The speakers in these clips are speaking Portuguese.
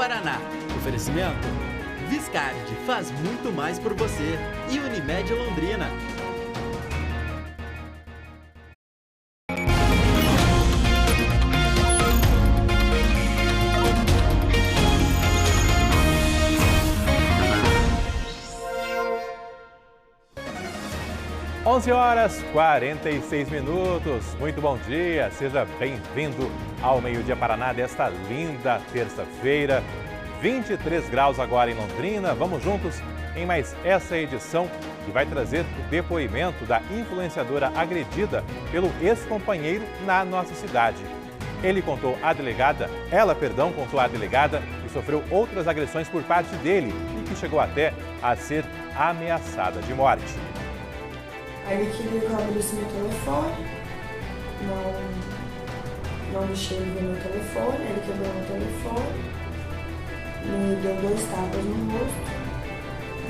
Paraná. Oferecimento? Viscard faz muito mais por você. E Unimed Londrina. (11h46). Muito bom dia, seja bem-vindo ao Meio-Dia Paraná desta linda terça-feira. 23 graus agora em Londrina. Vamos juntos em mais essa edição que vai trazer o depoimento da influenciadora agredida pelo ex-companheiro na nossa cidade. Ela contou à delegada que sofreu outras agressões por parte dele e que chegou até a ser ameaçada de morte. Aí ele queria que eu abrisse meu telefone, não deixei ele ver meu telefone, ele quebrou meu telefone, me deu 2 tapas no rosto,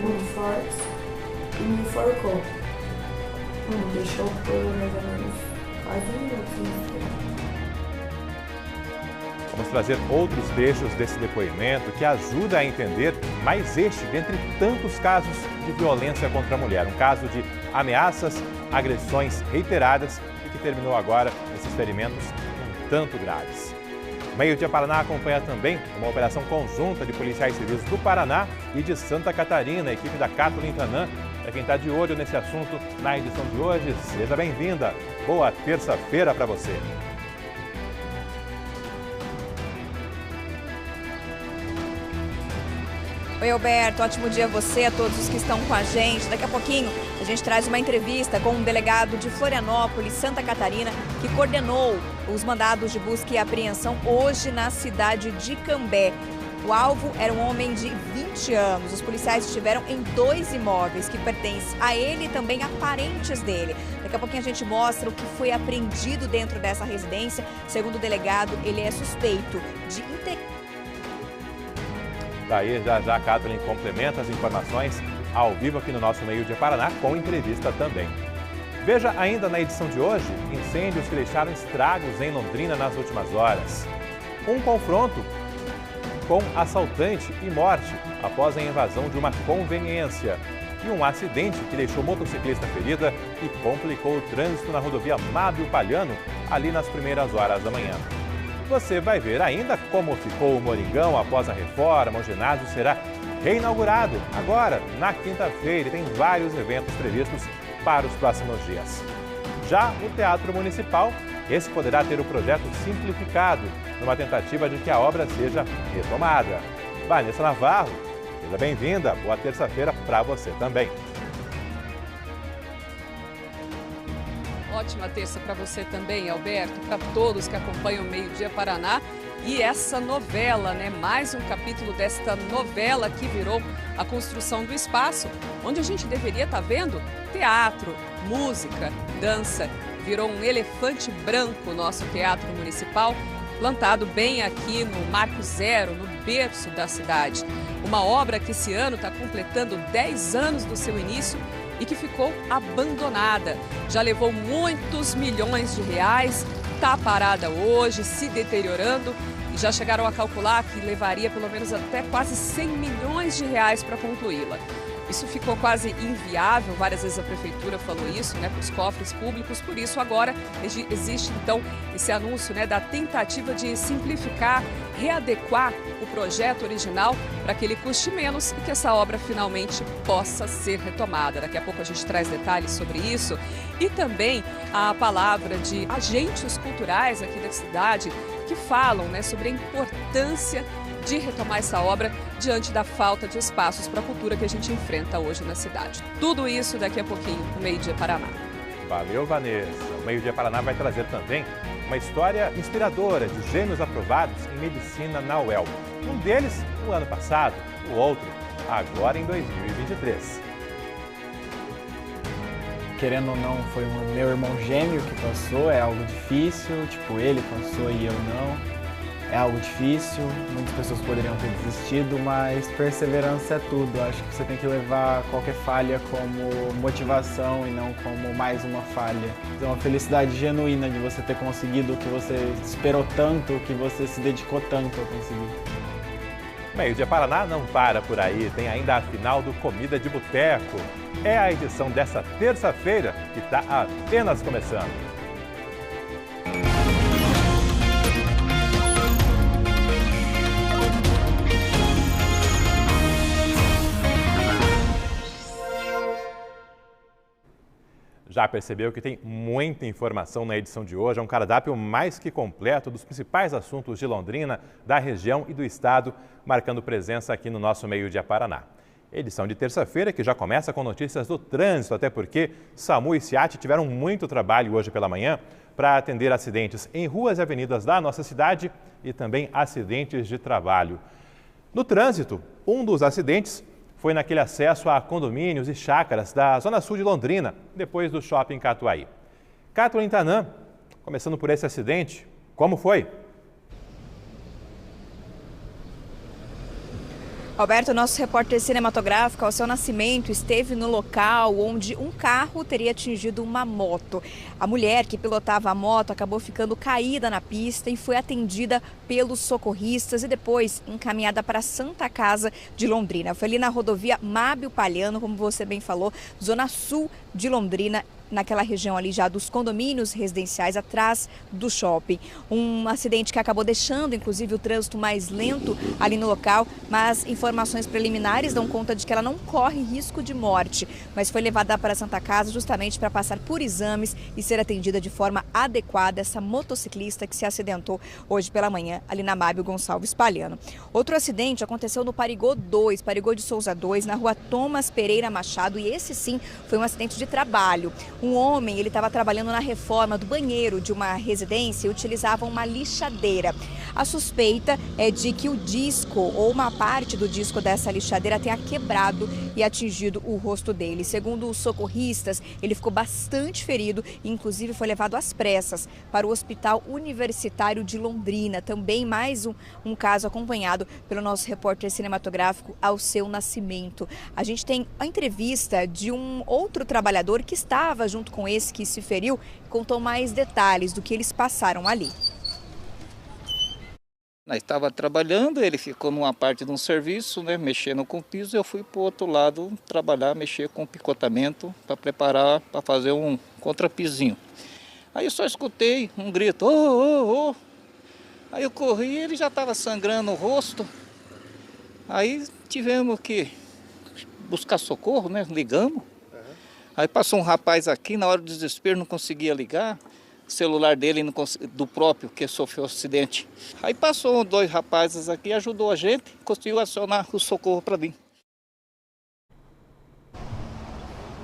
muito fortes, e me enforcou. Me deixou por mais ou menos quase 1 minuto. Vamos trazer outros trechos desse depoimento que ajuda a entender mais este dentre tantos casos de violência contra a mulher. Um caso de ameaças, agressões reiteradas e que terminou agora nesses ferimentos um tanto graves. O Meio-Dia Paraná acompanha também uma operação conjunta de policiais civis do Paraná e de Santa Catarina, a equipe da Kathleen Tanan. Para quem está de olho nesse assunto na edição de hoje, seja bem-vinda. Boa terça-feira para você. Oi, Alberto, ótimo dia a você, a todos os que estão com a gente. Daqui a pouquinho a gente traz uma entrevista com um delegado de Florianópolis, Santa Catarina, que coordenou os mandados de busca e apreensão hoje na cidade de Cambé. O alvo era um homem de 20 anos. Os policiais estiveram em 2 imóveis que pertencem a ele e também a parentes dele. Daqui a pouquinho a gente mostra o que foi apreendido dentro dessa residência. Segundo o delegado, ele é suspeito de integrar. Daí já a Kathleen complementa as informações ao vivo aqui no nosso Meio-Dia Paraná, com entrevista também. Veja ainda na edição de hoje, incêndios que deixaram estragos em Londrina nas últimas horas. Um confronto com assaltante e morte após a invasão de uma conveniência. E um acidente que deixou motociclista ferida e complicou o trânsito na rodovia Mábio Palhano, ali nas primeiras horas da manhã. Você vai ver ainda como ficou o Moringão após a reforma. O ginásio será reinaugurado agora, na quinta-feira, e tem vários eventos previstos para os próximos dias. Já o Teatro Municipal, esse poderá ter o projeto simplificado, numa tentativa de que a obra seja retomada. Vanessa Navarro, seja bem-vinda. Boa terça-feira para você também. Ótima terça para você também, Alberto, para todos que acompanham o Meio-Dia Paraná. E essa novela, mais um capítulo desta novela que virou a construção do espaço, onde a gente deveria estar vendo teatro, música, dança. Virou um elefante branco o nosso Teatro Municipal, plantado bem aqui no Marco Zero, no berço da cidade. Uma obra que esse ano está completando 10 anos do seu início e que ficou abandonada. Já levou muitos milhões de reais, está parada hoje, se deteriorando, e já chegaram a calcular que levaria pelo menos até quase 100 milhões de reais para concluí-la. Isso ficou quase inviável, várias vezes a prefeitura falou isso, para os cofres públicos, por isso agora existe então esse anúncio da tentativa de simplificar, readequar o projeto original para que ele custe menos e que essa obra finalmente possa ser retomada. Daqui a pouco a gente traz detalhes sobre isso e também a palavra de agentes culturais aqui da cidade que falam sobre a importância de retomar essa obra diante da falta de espaços para a cultura que a gente enfrenta hoje na cidade. Tudo isso daqui a pouquinho no Meio-Dia Paraná. Valeu, Vanessa. O Meio-Dia Paraná vai trazer também uma história inspiradora de gêmeos aprovados em medicina na UEL. Um deles no ano passado, o outro agora em 2023. Querendo ou não, foi o meu irmão gêmeo que passou, é algo difícil, ele passou e eu não. É algo difícil, muitas pessoas poderiam ter desistido, mas perseverança é tudo. Acho que você tem que levar qualquer falha como motivação e não como mais uma falha. É uma felicidade genuína de você ter conseguido o que você esperou tanto, que você se dedicou tanto a conseguir. Meio Dia Paraná não para por aí, tem ainda a final do Comida de Boteco. É a edição desta terça-feira que está apenas começando. Já percebeu que tem muita informação na edição de hoje? É um cardápio mais que completo dos principais assuntos de Londrina, da região e do estado, marcando presença aqui no nosso Meio Dia Paraná. Edição de terça-feira que já começa com notícias do trânsito, até porque SAMU e SEAT tiveram muito trabalho hoje pela manhã para atender acidentes em ruas e avenidas da nossa cidade e também acidentes de trabalho. No trânsito, um dos acidentes foi naquele acesso a condomínios e chácaras da Zona Sul de Londrina, depois do Shopping Catuaí. Kathleen Tanã, começando por esse acidente, como foi? Alberto, nosso repórter cinematográfico, ao seu nascimento, esteve no local onde um carro teria atingido uma moto. A mulher que pilotava a moto acabou ficando caída na pista e foi atendida pelos socorristas e depois encaminhada para a Santa Casa de Londrina. Foi ali na rodovia Mábio Palhano, como você bem falou, Zona Sul de Londrina, naquela região ali já dos condomínios residenciais atrás do shopping. Um acidente que acabou deixando, inclusive, o trânsito mais lento ali no local, mas informações preliminares dão conta de que ela não corre risco de morte, mas foi levada para a Santa Casa justamente para passar por exames e ser atendida de forma adequada essa motociclista que se acidentou hoje pela manhã ali na Mábio Gonçalves Palhano. Outro acidente aconteceu no Parigô 2, Parigô de Souza 2, na rua Thomas Pereira Machado, e esse sim foi um acidente de trabalho. Um homem, ele estava trabalhando na reforma do banheiro de uma residência e utilizava uma lixadeira. A suspeita é de que o disco ou uma parte do disco dessa lixadeira tenha quebrado e atingido o rosto dele. Segundo os socorristas, ele ficou bastante ferido e inclusive foi levado às pressas para o Hospital Universitário de Londrina. Também mais um caso acompanhado pelo nosso repórter cinematográfico ao seu nascimento. A gente tem a entrevista de um outro trabalhador que estava junto com esse que se feriu, contou mais detalhes do que eles passaram ali. Nós estava trabalhando, ele ficou numa parte de um serviço, né, mexendo com o piso, eu fui para o outro lado trabalhar, mexer com picotamento para preparar, para fazer um contrapizinho. Aí eu só escutei um grito, ô. Aí eu corri e ele já estava sangrando o rosto. Aí tivemos que buscar socorro, né, ligamos. Aí passou um rapaz aqui, na hora do desespero não conseguia ligar, o celular dele do próprio que sofreu o acidente. Aí passou 2 rapazes aqui, ajudou a gente, conseguiu acionar o socorro para mim.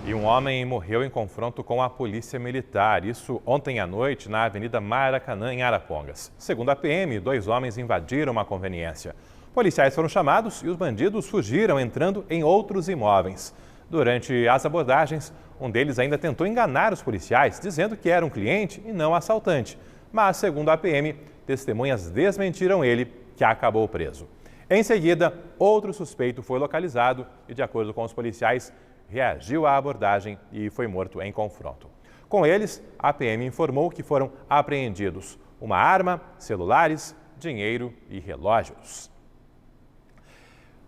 E um homem morreu em confronto com a polícia militar, isso ontem à noite na Avenida Maracanã, em Arapongas. Segundo a PM, 2 homens invadiram uma conveniência. Policiais foram chamados e os bandidos fugiram entrando em outros imóveis. Durante as abordagens, um deles ainda tentou enganar os policiais, dizendo que era um cliente e não assaltante. Mas, segundo a PM, testemunhas desmentiram ele, que acabou preso. Em seguida, outro suspeito foi localizado e, de acordo com os policiais, reagiu à abordagem e foi morto em confronto. Com eles, a PM informou que foram apreendidos uma arma, celulares, dinheiro e relógios.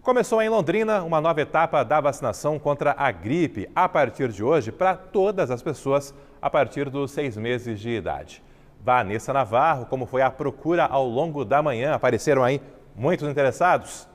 Começou em Londrina uma nova etapa da vacinação contra a gripe a partir de hoje para todas as pessoas a partir dos 6 meses de idade. Vanessa Navarro, como foi a procura ao longo da manhã? Apareceram aí muitos interessados?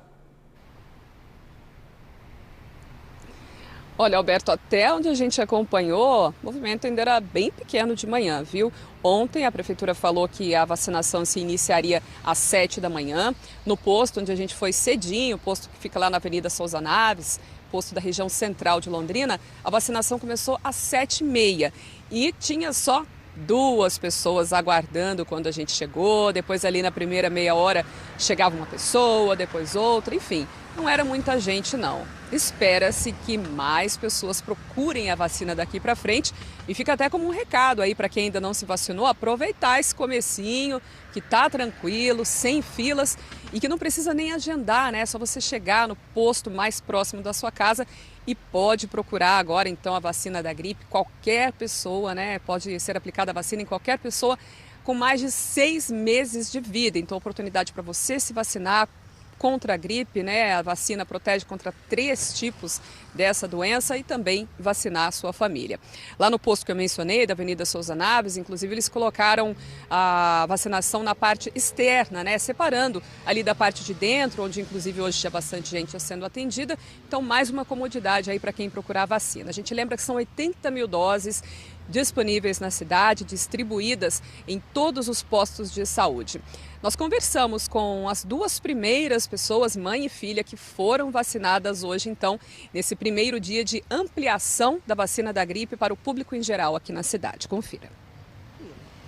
Olha, Alberto, até onde a gente acompanhou, o movimento ainda era bem pequeno de manhã, viu? Ontem a prefeitura falou que a vacinação se iniciaria às 7 da manhã. No posto onde a gente foi cedinho, o posto que fica lá na Avenida Souza Naves, posto da região central de Londrina, a vacinação começou às 7h30 e tinha só 2 pessoas aguardando quando a gente chegou. Depois ali na primeira meia hora chegava uma pessoa, depois outra, enfim. Não era muita gente, não. Espera-se que mais pessoas procurem a vacina daqui para frente e fica até como um recado aí para quem ainda não se vacinou, aproveitar esse comecinho, que tá tranquilo, sem filas e que não precisa nem agendar, né? É só você chegar no posto mais próximo da sua casa e pode procurar agora então a vacina da gripe. Qualquer pessoa, né? Pode ser aplicada a vacina em qualquer pessoa com mais de 6 meses de vida. Então, oportunidade para você se vacinar contra a gripe, né? A vacina protege contra 3 tipos dessa doença e também vacinar a sua família. Lá no posto que eu mencionei, da Avenida Souza Naves, inclusive eles colocaram a vacinação na parte externa, né? Separando ali da parte de dentro, onde inclusive hoje tinha bastante gente sendo atendida. Então, mais uma comodidade aí para quem procurar a vacina. A gente lembra que são 80 mil doses disponíveis na cidade, distribuídas em todos os postos de saúde. Nós conversamos com as 2 primeiras pessoas, mãe e filha, que foram vacinadas hoje, então, nesse primeiro dia de ampliação da vacina da gripe para o público em geral aqui na cidade. Confira.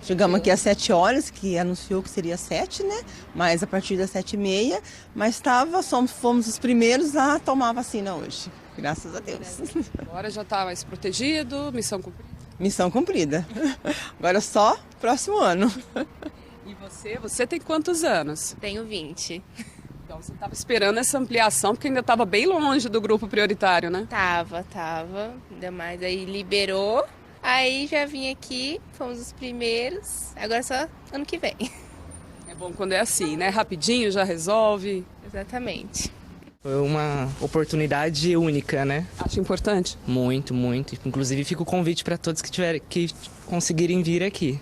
Chegamos aqui às 7 horas, que anunciou que seria 7, né? Mas a partir das 7h30, mas fomos os primeiros a tomar a vacina hoje, graças a Deus. Agora já está mais protegido, missão cumprida? Missão cumprida. Agora só próximo ano. E você tem quantos anos? Tenho 20. Então você estava esperando essa ampliação, porque ainda estava bem longe do grupo prioritário, né? Tava. Ainda mais aí liberou. Aí já vim aqui, fomos os primeiros. Agora só ano que vem. É bom quando é assim, né? Rapidinho já resolve. Exatamente. Foi uma oportunidade única, né? Acho importante? Muito, muito. Inclusive fica o convite para todos que conseguirem vir aqui.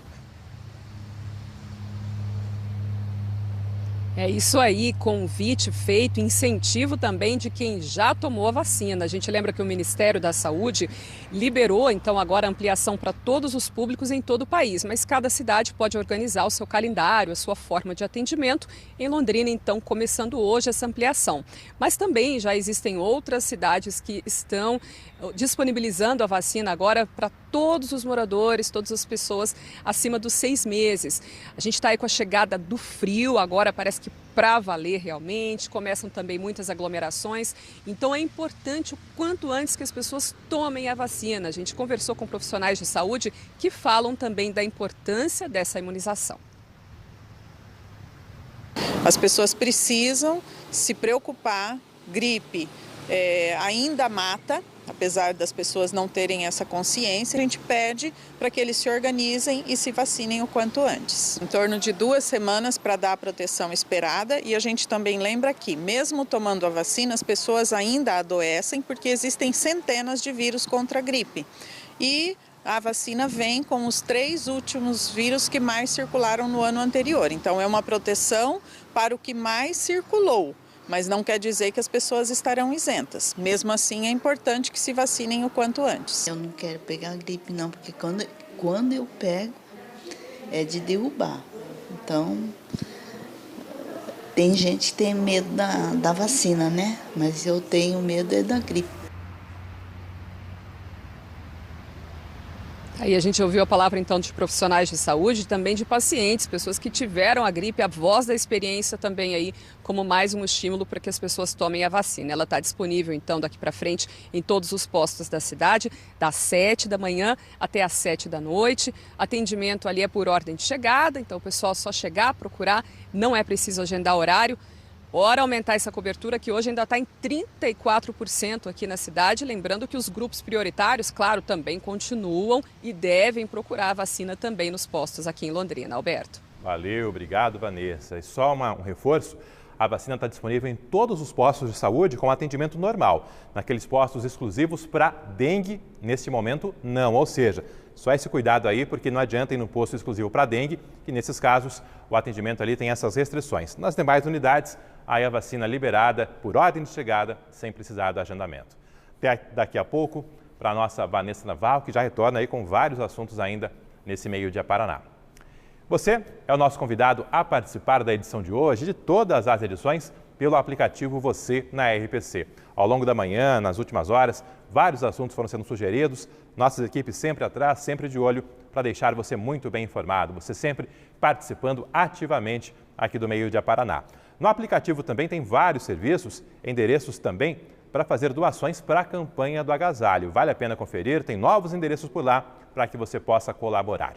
É isso aí, convite feito, incentivo também de quem já tomou a vacina. A gente lembra que o Ministério da Saúde liberou, então, agora a ampliação para todos os públicos em todo o país. Mas cada cidade pode organizar o seu calendário, a sua forma de atendimento. Em Londrina, então, começando hoje essa ampliação. Mas também já existem outras cidades que estão disponibilizando a vacina agora para todos os moradores, todas as pessoas acima dos 6 meses. A gente está aí com a chegada do frio, agora parece que para valer realmente, começam também muitas aglomerações, então é importante o quanto antes que as pessoas tomem a vacina. A gente conversou com profissionais de saúde que falam também da importância dessa imunização. As pessoas precisam se preocupar, gripe ainda mata, apesar das pessoas não terem essa consciência, a gente pede para que eles se organizem e se vacinem o quanto antes. Em torno de 2 semanas para dar a proteção esperada, e a gente também lembra que, mesmo tomando a vacina, as pessoas ainda adoecem porque existem centenas de vírus contra a gripe. E a vacina vem com os 3 últimos vírus que mais circularam no ano anterior. Então é uma proteção para o que mais circulou. Mas não quer dizer que as pessoas estarão isentas. Mesmo assim, é importante que se vacinem o quanto antes. Eu não quero pegar gripe não, porque quando eu pego é de derrubar. Então, tem gente que tem medo da vacina, né? Mas eu tenho medo da gripe. Aí a gente ouviu a palavra então de profissionais de saúde e também de pacientes, pessoas que tiveram a gripe, a voz da experiência também aí como mais um estímulo para que as pessoas tomem a vacina. Ela está disponível então daqui para frente em todos os postos da cidade, das 7 da manhã até às 7 da noite. Atendimento ali é por ordem de chegada, então o pessoal só chegar, procurar, não é preciso agendar horário. Bora aumentar essa cobertura, que hoje ainda está em 34% aqui na cidade. Lembrando que os grupos prioritários, claro, também continuam e devem procurar a vacina também nos postos aqui em Londrina. Alberto. Valeu, obrigado, Vanessa. E só um reforço, a vacina está disponível em todos os postos de saúde com atendimento normal. Naqueles postos exclusivos para dengue, neste momento, não. Ou seja, só esse cuidado aí, porque não adianta ir no posto exclusivo para dengue, que nesses casos o atendimento ali tem essas restrições. Nas demais unidades, aí a vacina liberada por ordem de chegada, sem precisar do agendamento. Até daqui a pouco, para a nossa Vanessa Navarro, que já retorna aí com vários assuntos ainda nesse Meio-Dia Paraná. Você é o nosso convidado a participar da edição de hoje, de todas as edições, pelo aplicativo Você na RPC. Ao longo da manhã, nas últimas horas, vários assuntos foram sendo sugeridos, nossas equipes sempre atrás, sempre de olho, para deixar você muito bem informado, você sempre participando ativamente aqui do Meio-Dia Paraná. No aplicativo também tem vários serviços, endereços também para fazer doações para a campanha do agasalho. Vale a pena conferir, tem novos endereços por lá para que você possa colaborar.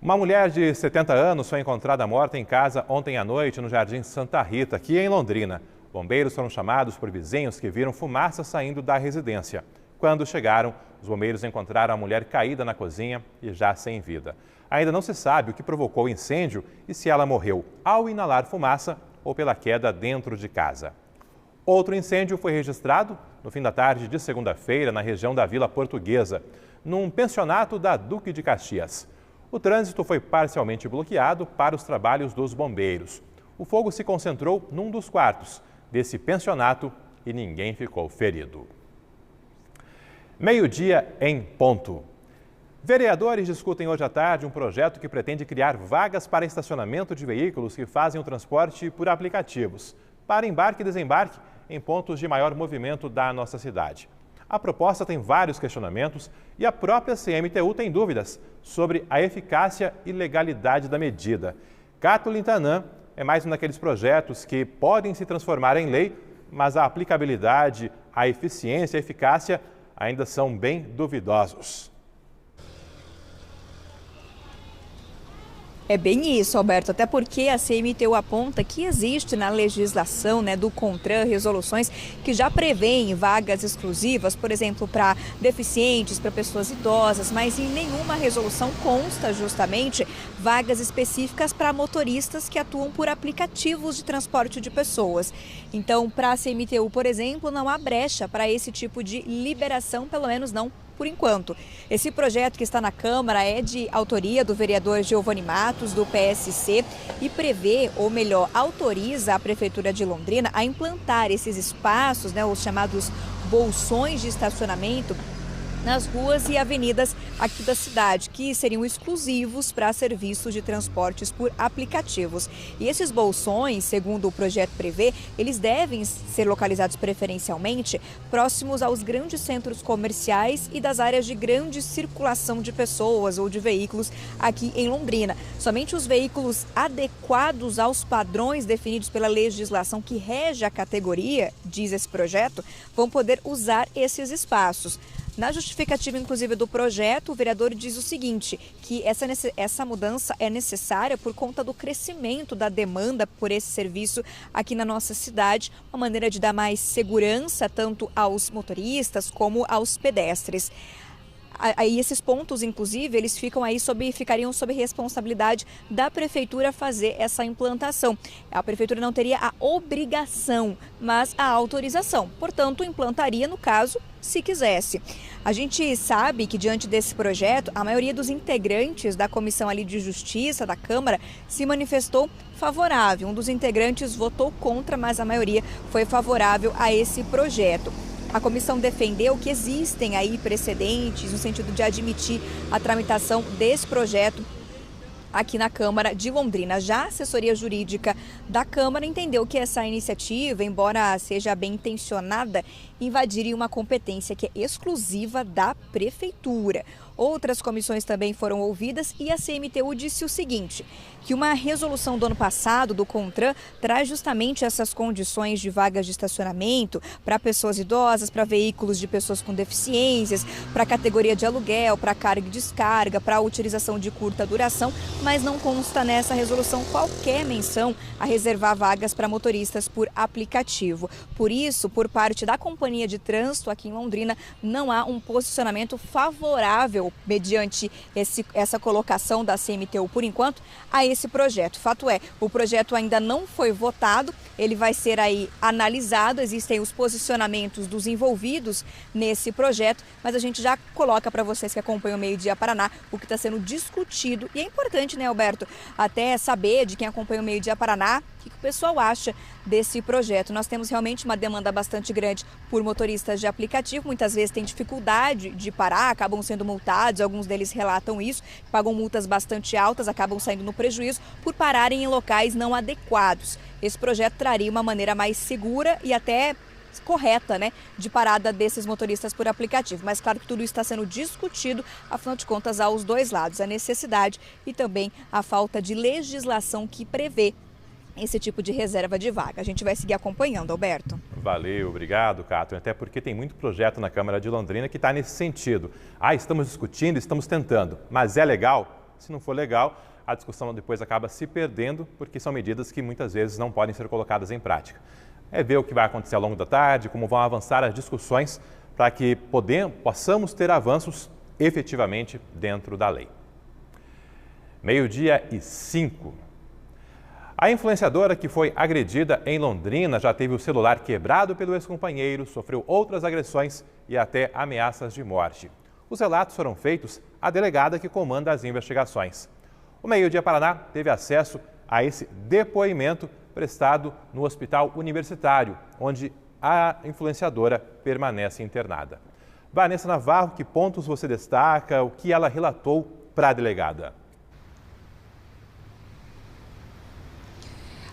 Uma mulher de 70 anos foi encontrada morta em casa ontem à noite no Jardim Santa Rita, aqui em Londrina. Bombeiros foram chamados por vizinhos que viram fumaça saindo da residência. Quando chegaram, os bombeiros encontraram a mulher caída na cozinha e já sem vida. Ainda não se sabe o que provocou o incêndio e se ela morreu ao inalar fumaça ou pela queda dentro de casa. Outro incêndio foi registrado no fim da tarde de segunda-feira na região da Vila Portuguesa, num pensionato da Duque de Caxias. O trânsito foi parcialmente bloqueado para os trabalhos dos bombeiros. O fogo se concentrou num dos quartos desse pensionato e ninguém ficou ferido. Meio-dia em ponto. Vereadores discutem hoje à tarde um projeto que pretende criar vagas para estacionamento de veículos que fazem o transporte por aplicativos, para embarque e desembarque em pontos de maior movimento da nossa cidade. A proposta tem vários questionamentos e a própria CMTU tem dúvidas sobre a eficácia e legalidade da medida. Cato Lintanã é mais um daqueles projetos que podem se transformar em lei, mas a aplicabilidade, a eficiência e a eficácia ainda são bem duvidosos. É bem isso, Alberto, até porque a CMTU aponta que existe na legislação do CONTRAN resoluções que já prevêem vagas exclusivas, por exemplo, para deficientes, para pessoas idosas, mas em nenhuma resolução consta justamente vagas específicas para motoristas que atuam por aplicativos de transporte de pessoas. Então, para a CMTU, por exemplo, não há brecha para esse tipo de liberação, pelo menos não por enquanto. Esse projeto que está na Câmara é de autoria do vereador Giovanni Matos, do PSC, e prevê, ou melhor, autoriza a Prefeitura de Londrina a implantar esses espaços, os chamados bolsões de estacionamento, nas ruas e avenidas aqui da cidade, que seriam exclusivos para serviços de transportes por aplicativos. E esses bolsões, segundo o projeto prevê, eles devem ser localizados preferencialmente próximos aos grandes centros comerciais e das áreas de grande circulação de pessoas ou de veículos aqui em Londrina. Somente os veículos adequados aos padrões definidos pela legislação que rege a categoria, diz esse projeto, vão poder usar esses espaços. Na justificativa, inclusive, do projeto, o vereador diz o seguinte, que essa mudança é necessária por conta do crescimento da demanda por esse serviço aqui na nossa cidade, uma maneira de dar mais segurança tanto aos motoristas como aos pedestres. Aí esses pontos, inclusive, eles ficariam sob responsabilidade da Prefeitura fazer essa implantação. A Prefeitura não teria a obrigação, mas a autorização. Portanto, implantaria, no caso, se quisesse. A gente sabe que, diante desse projeto, a maioria dos integrantes da Comissão ali de Justiça da Câmara se manifestou favorável. Um dos integrantes votou contra, mas a maioria foi favorável a esse projeto. A comissão defendeu que existem aí precedentes no sentido de admitir a tramitação desse projeto aqui na Câmara de Londrina. Já a assessoria jurídica da Câmara entendeu que essa iniciativa, embora seja bem intencionada, invadiria uma competência que é exclusiva da Prefeitura. Outras comissões também foram ouvidas e a CMTU disse o seguinte, que uma resolução do ano passado do CONTRAN traz justamente essas condições de vagas de estacionamento para pessoas idosas, para veículos de pessoas com deficiências, para categoria de aluguel, para carga e descarga, para utilização de curta duração, mas não consta nessa resolução qualquer menção a reservar vagas para motoristas por aplicativo. Por isso, por parte da Companhia de Trânsito aqui em Londrina, não há um posicionamento favorável mediante essa colocação da CMTU, por enquanto, a esse projeto. Fato é, o projeto ainda não foi votado, ele vai ser aí analisado, existem os posicionamentos dos envolvidos nesse projeto, mas a gente já coloca para vocês que acompanham o Meio Dia Paraná o que está sendo discutido. E é importante, né, Alberto, até saber de quem acompanha o Meio Dia Paraná, o que o pessoal acha desse projeto. Nós temos realmente uma demanda bastante grande por motoristas de aplicativo, muitas vezes têm dificuldade de parar, acabam sendo multados, alguns deles relatam isso, pagam multas bastante altas, acabam saindo no prejuízo por pararem em locais não adequados. Esse projeto traria uma maneira mais segura e até correta, né, de parada desses motoristas por aplicativo. Mas claro que tudo isso está sendo discutido, afinal de contas, há os dois lados, a necessidade e também a falta de legislação que prevê esse tipo de reserva de vaga. A gente vai seguir acompanhando, Alberto. Valeu, obrigado, Cato. Até porque tem muito projeto na Câmara de Londrina que está nesse sentido. Estamos discutindo, estamos tentando, mas é legal? Se não for legal, a discussão depois acaba se perdendo, porque são medidas que muitas vezes não podem ser colocadas em prática. É ver o que vai acontecer ao longo da tarde, como vão avançar as discussões para que possamos ter avanços efetivamente dentro da lei. 12:05. A influenciadora que foi agredida em Londrina já teve o celular quebrado pelo ex-companheiro, sofreu outras agressões e até ameaças de morte. Os relatos foram feitos à delegada que comanda as investigações. O Meio Dia Paraná teve acesso a esse depoimento prestado no Hospital Universitário, onde a influenciadora permanece internada. Vanessa Navarro, que pontos você destaca, o que ela relatou para a delegada?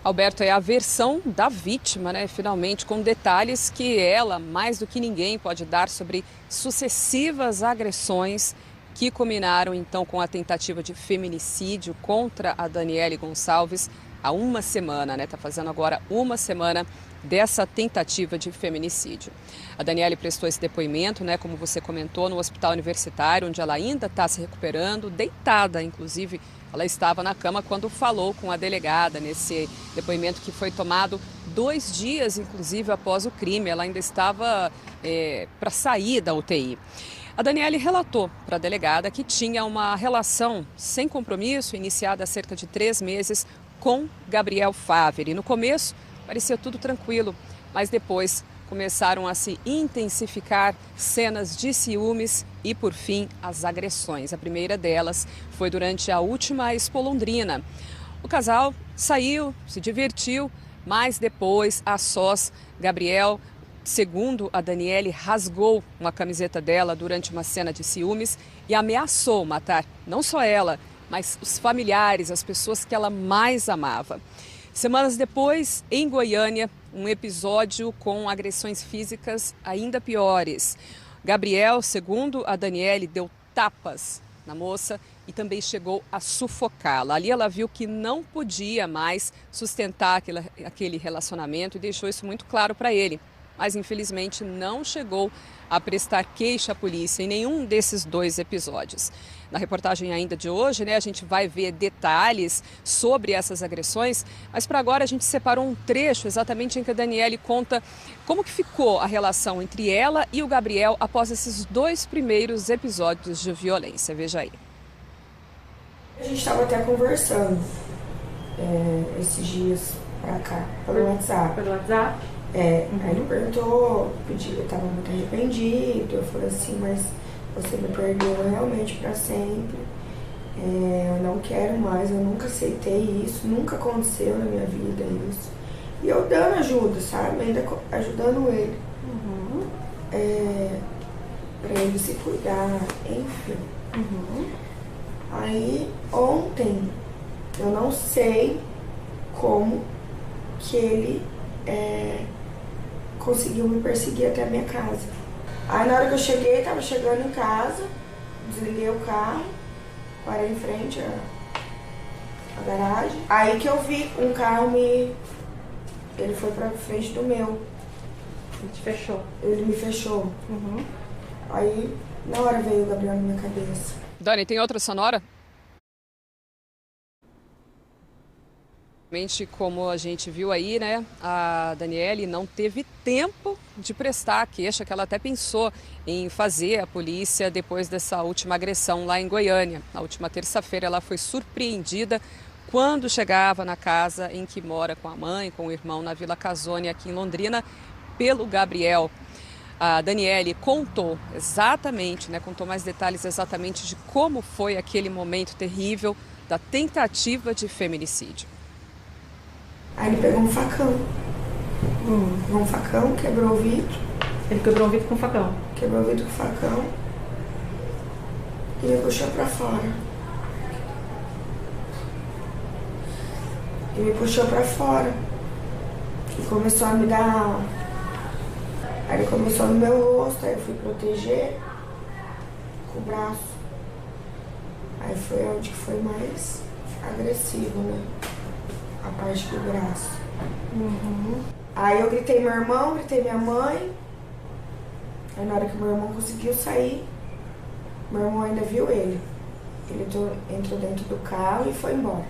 Alberto, é a versão da vítima, né? Finalmente, com detalhes que ela, mais do que ninguém, pode dar sobre sucessivas agressões que culminaram, então, com a tentativa de feminicídio contra a Daniele Gonçalves há uma semana, né? Está fazendo agora uma semana dessa tentativa de feminicídio. A Daniele prestou esse depoimento, né? Como você comentou, no Hospital Universitário, onde ela ainda está se recuperando, deitada, inclusive. Ela estava na cama quando falou com a delegada nesse depoimento que foi tomado 2 dias, inclusive, após o crime. Ela ainda estava para sair da UTI. A Daniele relatou para a delegada que tinha uma relação sem compromisso, iniciada há cerca de 3 meses, com Gabriel Faveri. No começo, parecia tudo tranquilo, mas depois começaram a se intensificar cenas de ciúmes e, por fim, as agressões. A primeira delas foi durante a última Expo Londrina. O casal saiu, se divertiu, mas depois, a sós, Gabriel, segundo a Daniele, rasgou uma camiseta dela durante uma cena de ciúmes e ameaçou matar não só ela, mas os familiares, as pessoas que ela mais amava. Semanas depois, em Goiânia, um episódio com agressões físicas ainda piores. Gabriel, segundo a Daniele, deu tapas na moça e também chegou a sufocá-la. Ali ela viu que não podia mais sustentar aquele relacionamento e deixou isso muito claro para ele. Mas, infelizmente, não chegou a prestar queixa à polícia em nenhum desses 2 episódios. Na reportagem ainda de hoje, né, a gente vai ver detalhes sobre essas agressões, mas para agora a gente separou um trecho exatamente em que a Daniele conta como que ficou a relação entre ela e o Gabriel após esses 2 primeiros episódios de violência. Veja aí. A gente estava até conversando esses dias pra cá, pelo WhatsApp. Pelo WhatsApp? Aí ele perguntou, eu estava muito arrependido, eu falei assim, mas você me perdeu realmente para sempre, eu não quero mais, eu nunca aceitei isso, nunca aconteceu na minha vida isso. E eu dando ajuda, sabe, ainda ajudando ele, para ele se cuidar, enfim. Aí ontem, eu não sei como que ele conseguiu me perseguir até a minha casa. Aí na hora que eu cheguei, tava chegando em casa, desliguei o carro, parei em frente à garagem. Aí que eu vi um carro ele foi pra frente do meu. Ele te fechou? Ele me fechou. Aí na hora veio o Gabriel na minha cabeça. Dani, tem outra sonora? Como a gente viu aí, né, a Daniele não teve tempo de prestar a queixa, que ela até pensou em fazer à polícia depois dessa última agressão lá em Goiânia. Na última terça-feira ela foi surpreendida quando chegava na casa em que mora com a mãe, com o irmão, na Vila Casone, aqui em Londrina, pelo Gabriel. A Daniele contou exatamente, né, contou mais detalhes exatamente de como foi aquele momento terrível da tentativa de feminicídio. Aí ele pegou um facão. Pegou um facão, quebrou o vidro. Ele quebrou o vidro com facão? Quebrou o vidro com facão. E me puxou pra fora. E começou a me dar... Aí ele começou no meu rosto, aí eu fui proteger com o braço. Aí foi onde que foi mais agressivo, né? A parte do braço. Aí eu gritei meu irmão, gritei minha mãe. Aí na hora que meu irmão conseguiu sair, meu irmão ainda viu ele. Ele entrou dentro do carro e foi embora.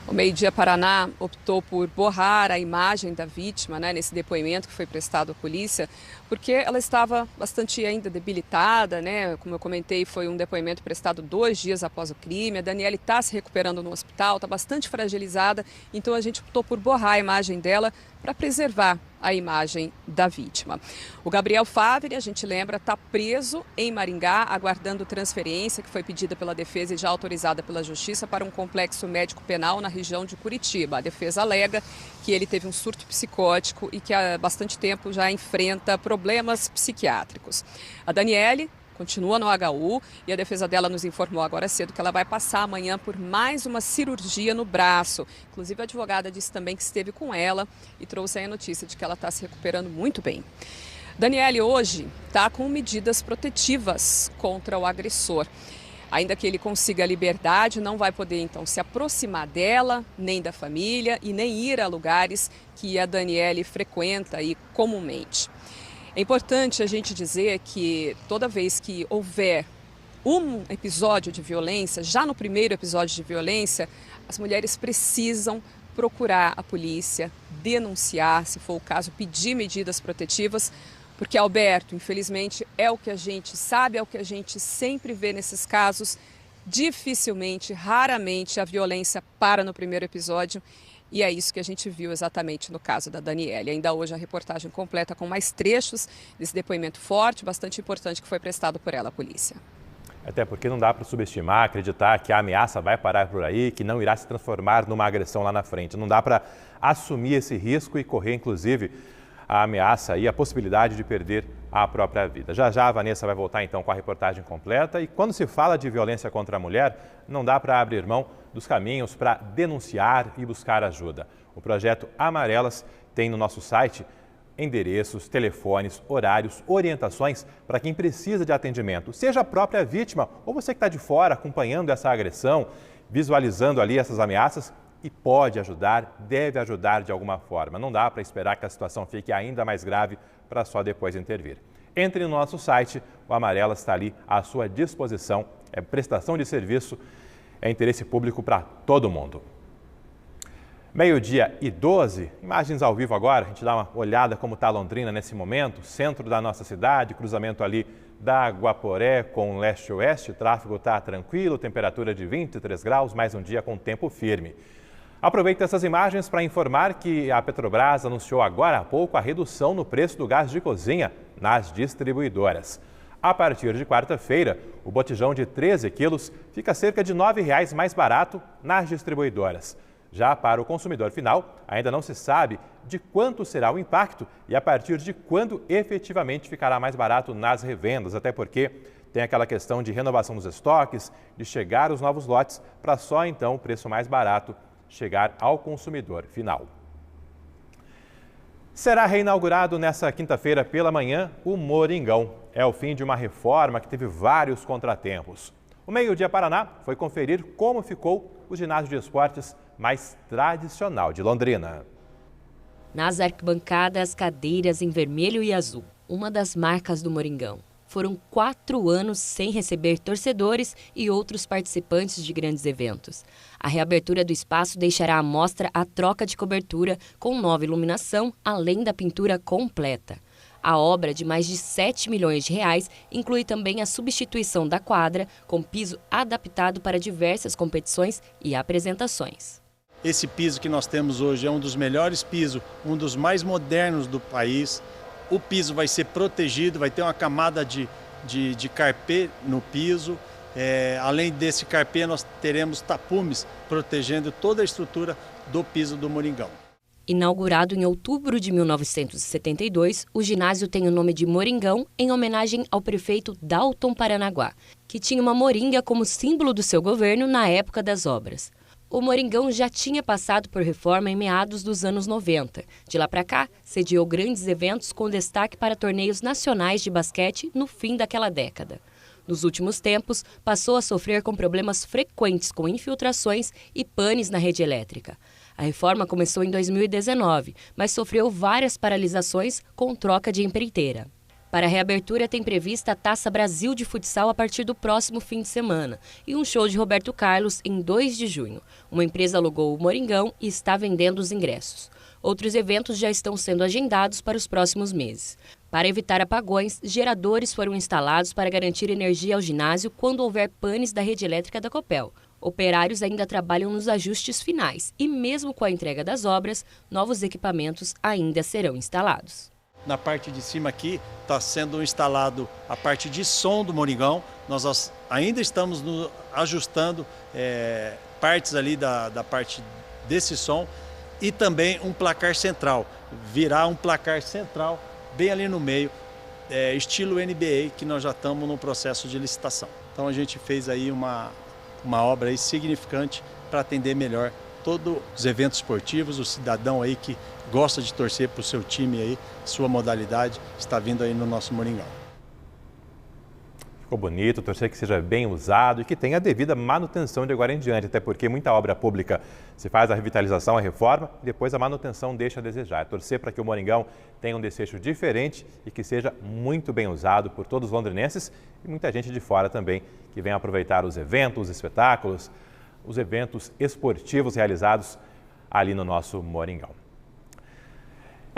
O Meio-Dia Paraná optou por borrar a imagem da vítima, né, nesse depoimento que foi prestado à polícia, porque ela estava bastante ainda debilitada, né? Como eu comentei, foi um depoimento prestado 2 dias após o crime. A Daniele está se recuperando no hospital, está bastante fragilizada, então a gente optou por borrar a imagem dela para preservar a imagem da vítima. O Gabriel Favre, a gente lembra, está preso em Maringá, aguardando transferência que foi pedida pela defesa e já autorizada pela Justiça para um complexo médico penal na região de Curitiba. A defesa alega que ele teve um surto psicótico e que há bastante tempo já enfrenta problemas psiquiátricos. A Daniele continua no HU e a defesa dela nos informou agora cedo que ela vai passar amanhã por mais uma cirurgia no braço. Inclusive, a advogada disse também que esteve com ela e trouxe aí a notícia de que ela está se recuperando muito bem. Daniele hoje está com medidas protetivas contra o agressor. Ainda que ele consiga a liberdade, não vai poder então se aproximar dela, nem da família e nem ir a lugares que a Daniele frequenta aí comumente. É importante a gente dizer que toda vez que houver um episódio de violência, já no primeiro episódio de violência, as mulheres precisam procurar a polícia, denunciar, se for o caso, pedir medidas protetivas, porque, Alberto, infelizmente, é o que a gente sabe, é o que a gente sempre vê nesses casos. Dificilmente, raramente, a violência para no primeiro episódio. E é isso que a gente viu exatamente no caso da Daniele. Ainda hoje a reportagem completa com mais trechos desse depoimento forte, bastante importante, que foi prestado por ela à polícia. Até porque não dá para subestimar, acreditar que a ameaça vai parar por aí, que não irá se transformar numa agressão lá na frente. Não dá para assumir esse risco e correr, inclusive, a ameaça e a possibilidade de perder a própria vida. Já já a Vanessa vai voltar então com a reportagem completa. E quando se fala de violência contra a mulher, não dá para abrir mão dos caminhos para denunciar e buscar ajuda. O projeto Amarelas tem no nosso site endereços, telefones, horários, orientações para quem precisa de atendimento, seja a própria vítima ou você que está de fora acompanhando essa agressão, visualizando ali essas ameaças e pode ajudar, deve ajudar de alguma forma. Não dá para esperar que a situação fique ainda mais grave para só depois intervir. Entre no nosso site, o Amarelas está ali à sua disposição, é prestação de serviço, é interesse público para todo mundo. 12h12, imagens ao vivo agora, a gente dá uma olhada como está Londrina nesse momento, centro da nossa cidade, cruzamento ali da Guaporé com leste-oeste, o tráfego está tranquilo, temperatura de 23 graus, mais um dia com tempo firme. Aproveito essas imagens para informar que a Petrobras anunciou agora há pouco a redução no preço do gás de cozinha nas distribuidoras. A partir de quarta-feira, o botijão de 13 quilos fica cerca de R$ 9,00 mais barato nas distribuidoras. Já para o consumidor final, ainda não se sabe de quanto será o impacto e a partir de quando efetivamente ficará mais barato nas revendas, até porque tem aquela questão de renovação dos estoques, de chegar os novos lotes para só então o preço mais barato chegar ao consumidor final. Será reinaugurado nesta quinta-feira pela manhã o Moringão. É o fim de uma reforma que teve vários contratempos. O Meio-Dia Paraná foi conferir como ficou o ginásio de esportes mais tradicional de Londrina. Nas arquibancadas, cadeiras em vermelho e azul, uma das marcas do Moringão. Foram 4 anos sem receber torcedores e outros participantes de grandes eventos. A reabertura do espaço deixará à mostra a troca de cobertura com nova iluminação, além da pintura completa. A obra, de mais de 7 milhões de reais, inclui também a substituição da quadra, com piso adaptado para diversas competições e apresentações. Esse piso que nós temos hoje é um dos melhores pisos, um dos mais modernos do país. O piso vai ser protegido, vai ter uma camada de carpê no piso. Além desse carpê, nós teremos tapumes protegendo toda a estrutura do piso do Moringão. Inaugurado em outubro de 1972, o ginásio tem o nome de Moringão em homenagem ao prefeito Dalton Paranaguá, que tinha uma moringa como símbolo do seu governo na época das obras. O Moringão já tinha passado por reforma em meados dos anos 90. De lá para cá, sediou grandes eventos com destaque para torneios nacionais de basquete no fim daquela década. Nos últimos tempos, passou a sofrer com problemas frequentes com infiltrações e panes na rede elétrica. A reforma começou em 2019, mas sofreu várias paralisações com troca de empreiteira. Para a reabertura, tem prevista a Taça Brasil de Futsal a partir do próximo fim de semana e um show de Roberto Carlos em 2 de junho. Uma empresa alugou o Moringão e está vendendo os ingressos. Outros eventos já estão sendo agendados para os próximos meses. Para evitar apagões, geradores foram instalados para garantir energia ao ginásio quando houver panes da rede elétrica da Copel. Operários ainda trabalham nos ajustes finais e, mesmo com a entrega das obras, novos equipamentos ainda serão instalados. Na parte de cima aqui está sendo instalado a parte de som do Moringão. Nós ainda estamos ajustando partes ali da parte desse som e também um placar central. Virá um placar central bem ali no meio, estilo NBA, que nós já estamos no processo de licitação. Então a gente fez aí uma obra aí significante para atender melhor todos os eventos esportivos, o cidadão aí que gosta de torcer para o seu time aí, sua modalidade, está vindo aí no nosso Moringão. Ficou bonito, torcer que seja bem usado e que tenha a devida manutenção de agora em diante, até porque muita obra pública se faz a revitalização, a reforma e depois a manutenção deixa a desejar. Torcer para que o Moringão tenha um desfecho diferente e que seja muito bem usado por todos os londrinenses e muita gente de fora também que venha aproveitar os eventos, os espetáculos, os eventos esportivos realizados ali no nosso Moringão.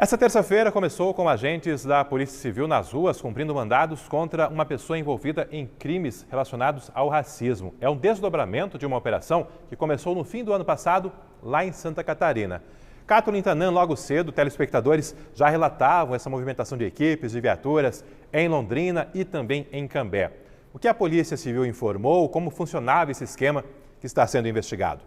Essa terça-feira começou com agentes da Polícia Civil nas ruas cumprindo mandados contra uma pessoa envolvida em crimes relacionados ao racismo. É um desdobramento de uma operação que começou no fim do ano passado, lá em Santa Catarina. Cátulo Tanan, logo cedo, telespectadores já relatavam essa movimentação de equipes, de viaturas em Londrina e também em Cambé. O que a Polícia Civil informou, como funcionava esse esquema que está sendo investigado?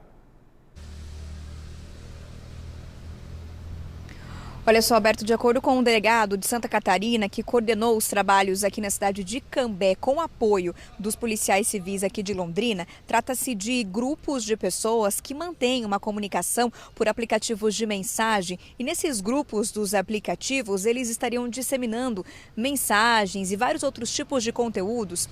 Olha só, Alberto, de acordo com um delegado de Santa Catarina que coordenou os trabalhos aqui na cidade de Cambé com apoio dos policiais civis aqui de Londrina, trata-se de grupos de pessoas que mantêm uma comunicação por aplicativos de mensagem e nesses grupos dos aplicativos eles estariam disseminando mensagens e vários outros tipos de conteúdos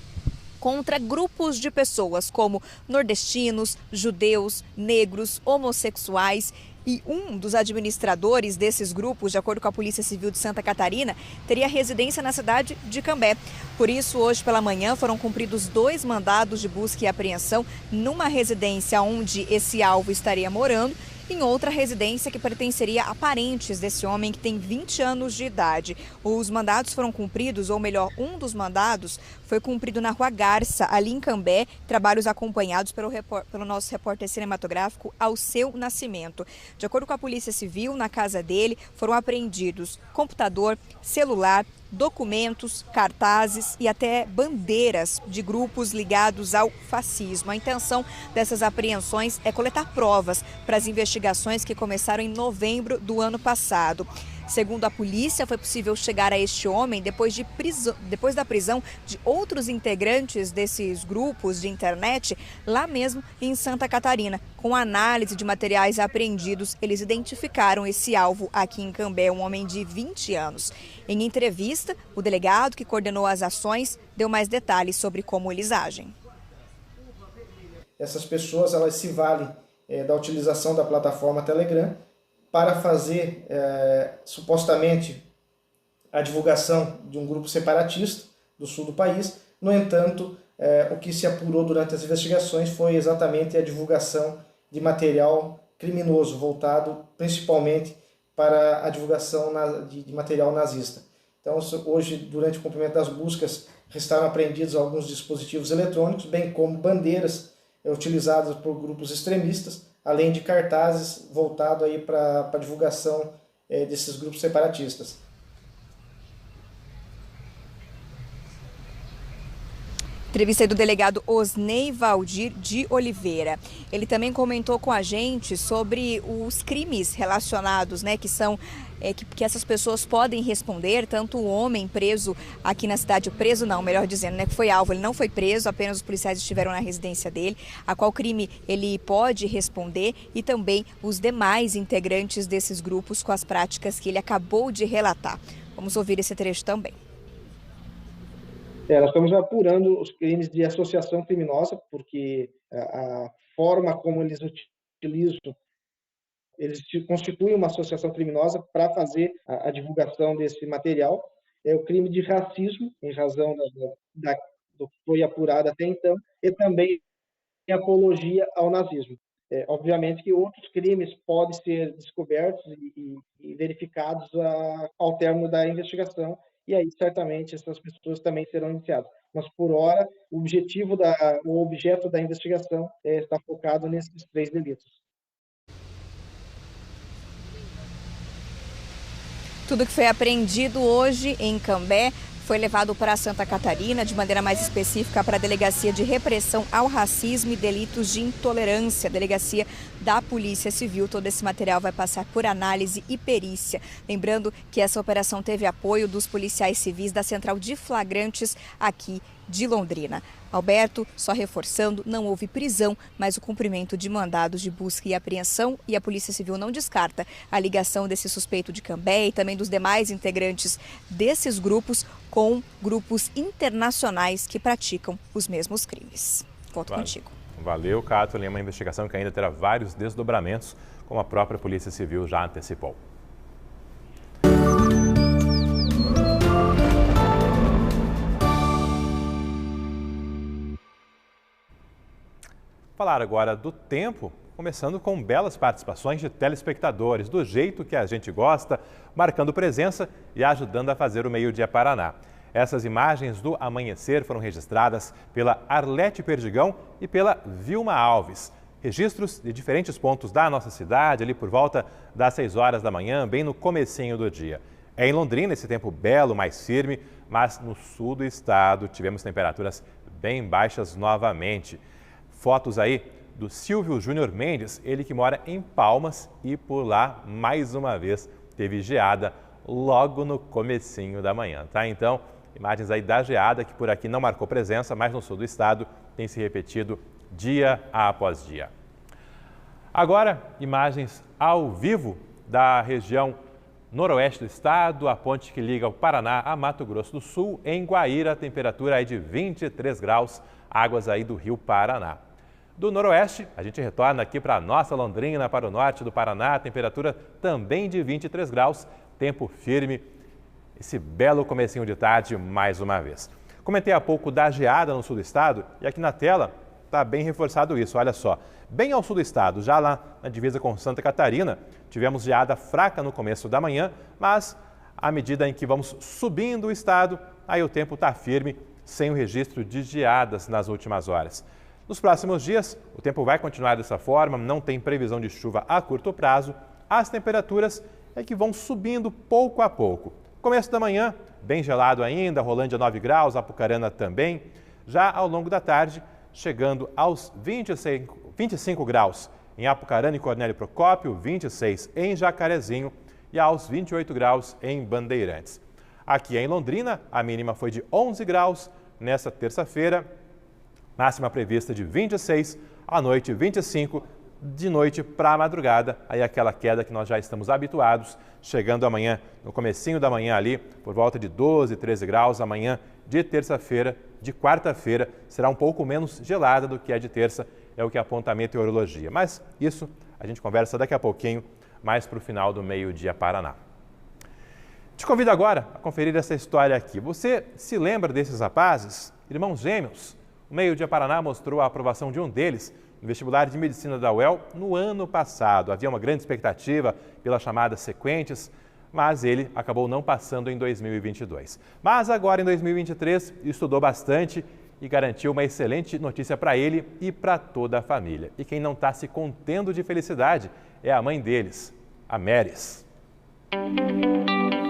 contra grupos de pessoas como nordestinos, judeus, negros, homossexuais. E um dos administradores desses grupos, de acordo com a Polícia Civil de Santa Catarina, teria residência na cidade de Cambé. Por isso, hoje pela manhã, foram cumpridos 2 mandados de busca e apreensão numa residência onde esse alvo estaria morando, em outra residência que pertenceria a parentes desse homem que tem 20 anos de idade. Os mandados foram cumpridos, ou melhor, um dos mandados foi cumprido na Rua Garça, ali em Cambé, trabalhos acompanhados pelo nosso repórter cinematográfico Alceu Nascimento. De acordo com a Polícia Civil, na casa dele foram apreendidos computador, celular, documentos, cartazes e até bandeiras de grupos ligados ao fascismo. A intenção dessas apreensões é coletar provas para as investigações que começaram em novembro do ano passado. Segundo a polícia, foi possível chegar a este homem depois da prisão de outros integrantes desses grupos de internet, lá mesmo em Santa Catarina. Com análise de materiais apreendidos, eles identificaram esse alvo aqui em Cambé, um homem de 20 anos. Em entrevista, o delegado que coordenou as ações deu mais detalhes sobre como eles agem. Essas pessoas elas se valem da utilização da plataforma Telegram para fazer, supostamente, a divulgação de um grupo separatista do sul do país. No entanto, o que se apurou durante as investigações foi exatamente a divulgação de material criminoso, voltado principalmente para a divulgação de material nazista. Então, hoje, durante o cumprimento das buscas, restaram apreendidos alguns dispositivos eletrônicos, bem como bandeiras utilizadas por grupos extremistas, além de cartazes voltados aí para a divulgação desses grupos separatistas. Entrevista aí do delegado Osnei Valdir de Oliveira. Ele também comentou com a gente sobre os crimes relacionados, né, que são que essas pessoas podem responder, tanto o homem preso aqui na cidade, preso não, melhor dizendo, né, que foi alvo, ele não foi preso, apenas os policiais estiveram na residência dele, a qual crime ele pode responder e também os demais integrantes desses grupos com as práticas que ele acabou de relatar. Vamos ouvir esse trecho também. Nós estamos apurando os crimes de associação criminosa, porque a forma como eles utilizam, eles constituem uma associação criminosa para fazer a divulgação desse material. o crime de racismo, em razão do que foi apurado até então, e também apologia ao nazismo. Obviamente que outros crimes podem ser descobertos e verificados ao término da investigação, e aí certamente essas pessoas também serão iniciadas. Mas, por hora, o objeto da investigação está focado nesses 3 delitos. Tudo que foi apreendido hoje em Cambé foi levado para Santa Catarina, de maneira mais específica para a Delegacia de Repressão ao Racismo e Delitos de Intolerância, Delegacia da Polícia Civil. Todo esse material vai passar por análise e perícia. Lembrando que essa operação teve apoio dos policiais civis da Central de Flagrantes aqui de Londrina. Alberto, só reforçando, não houve prisão, mas o cumprimento de mandados de busca e apreensão, e a Polícia Civil não descarta a ligação desse suspeito de Cambé e também dos demais integrantes desses grupos com grupos internacionais que praticam os mesmos crimes. Volto contigo. Valeu, Cátulo. É uma investigação que ainda terá vários desdobramentos, como a própria Polícia Civil já antecipou. Falar agora do tempo, começando com belas participações de telespectadores, do jeito que a gente gosta, marcando presença e ajudando a fazer o Meio Dia Paraná. Essas imagens do amanhecer foram registradas pela Arlete Perdigão e pela Vilma Alves. Registros de diferentes pontos da nossa cidade, ali por volta das 6 horas da manhã, bem no comecinho do dia. É em Londrina esse tempo belo, mais firme, mas no sul do estado tivemos temperaturas bem baixas novamente. Fotos aí do Silvio Júnior Mendes, ele que mora em Palmas e por lá, mais uma vez, teve geada logo no comecinho da manhã, tá? Então, imagens aí da geada, que por aqui não marcou presença, mas no sul do estado tem se repetido dia após dia. Agora, imagens ao vivo da região noroeste do estado, a ponte que liga o Paraná a Mato Grosso do Sul, em Guaíra, a temperatura aí de 23 graus, águas aí do Rio Paraná. Do noroeste, a gente retorna aqui para a nossa Londrina, para o norte do Paraná, temperatura também de 23 graus, tempo firme, esse belo comecinho de tarde mais uma vez. Comentei há pouco da geada no sul do estado e aqui na tela está bem reforçado isso, olha só. Bem ao sul do estado, já lá na divisa com Santa Catarina, tivemos geada fraca no começo da manhã, mas à medida em que vamos subindo o estado, aí o tempo está firme, sem o registro de geadas nas últimas horas. Nos próximos dias, o tempo vai continuar dessa forma, não tem previsão de chuva a curto prazo. As temperaturas é que vão subindo pouco a pouco. Começo da manhã, bem gelado ainda, Rolândia 9 graus, Apucarana também. Já ao longo da tarde, chegando aos 25 graus em Apucarana e Cornélio Procópio, 26 em Jacarezinho e aos 28 graus em Bandeirantes. Aqui em Londrina, a mínima foi de 11 graus nesta terça-feira. Máxima prevista de 26, à noite 25, de noite para a madrugada, aí aquela queda que nós já estamos habituados, chegando amanhã, no comecinho da manhã ali, por volta de 12, 13 graus, amanhã de terça-feira, de quarta-feira, será um pouco menos gelada do que é de terça, é o que aponta a meteorologia. Mas isso a gente conversa daqui a pouquinho, mais para o final do Meio Dia Paraná. Te convido agora a conferir essa história aqui. Você se lembra desses rapazes, irmãos gêmeos? O Meio Dia Paraná mostrou a aprovação de um deles no vestibular de medicina da UEL no ano passado. Havia uma grande expectativa pelas chamadas sequentes, mas ele acabou não passando em 2022. Mas agora, em 2023, estudou bastante e garantiu uma excelente notícia para ele e para toda a família. E quem não está se contendo de felicidade é a mãe deles, a Meris.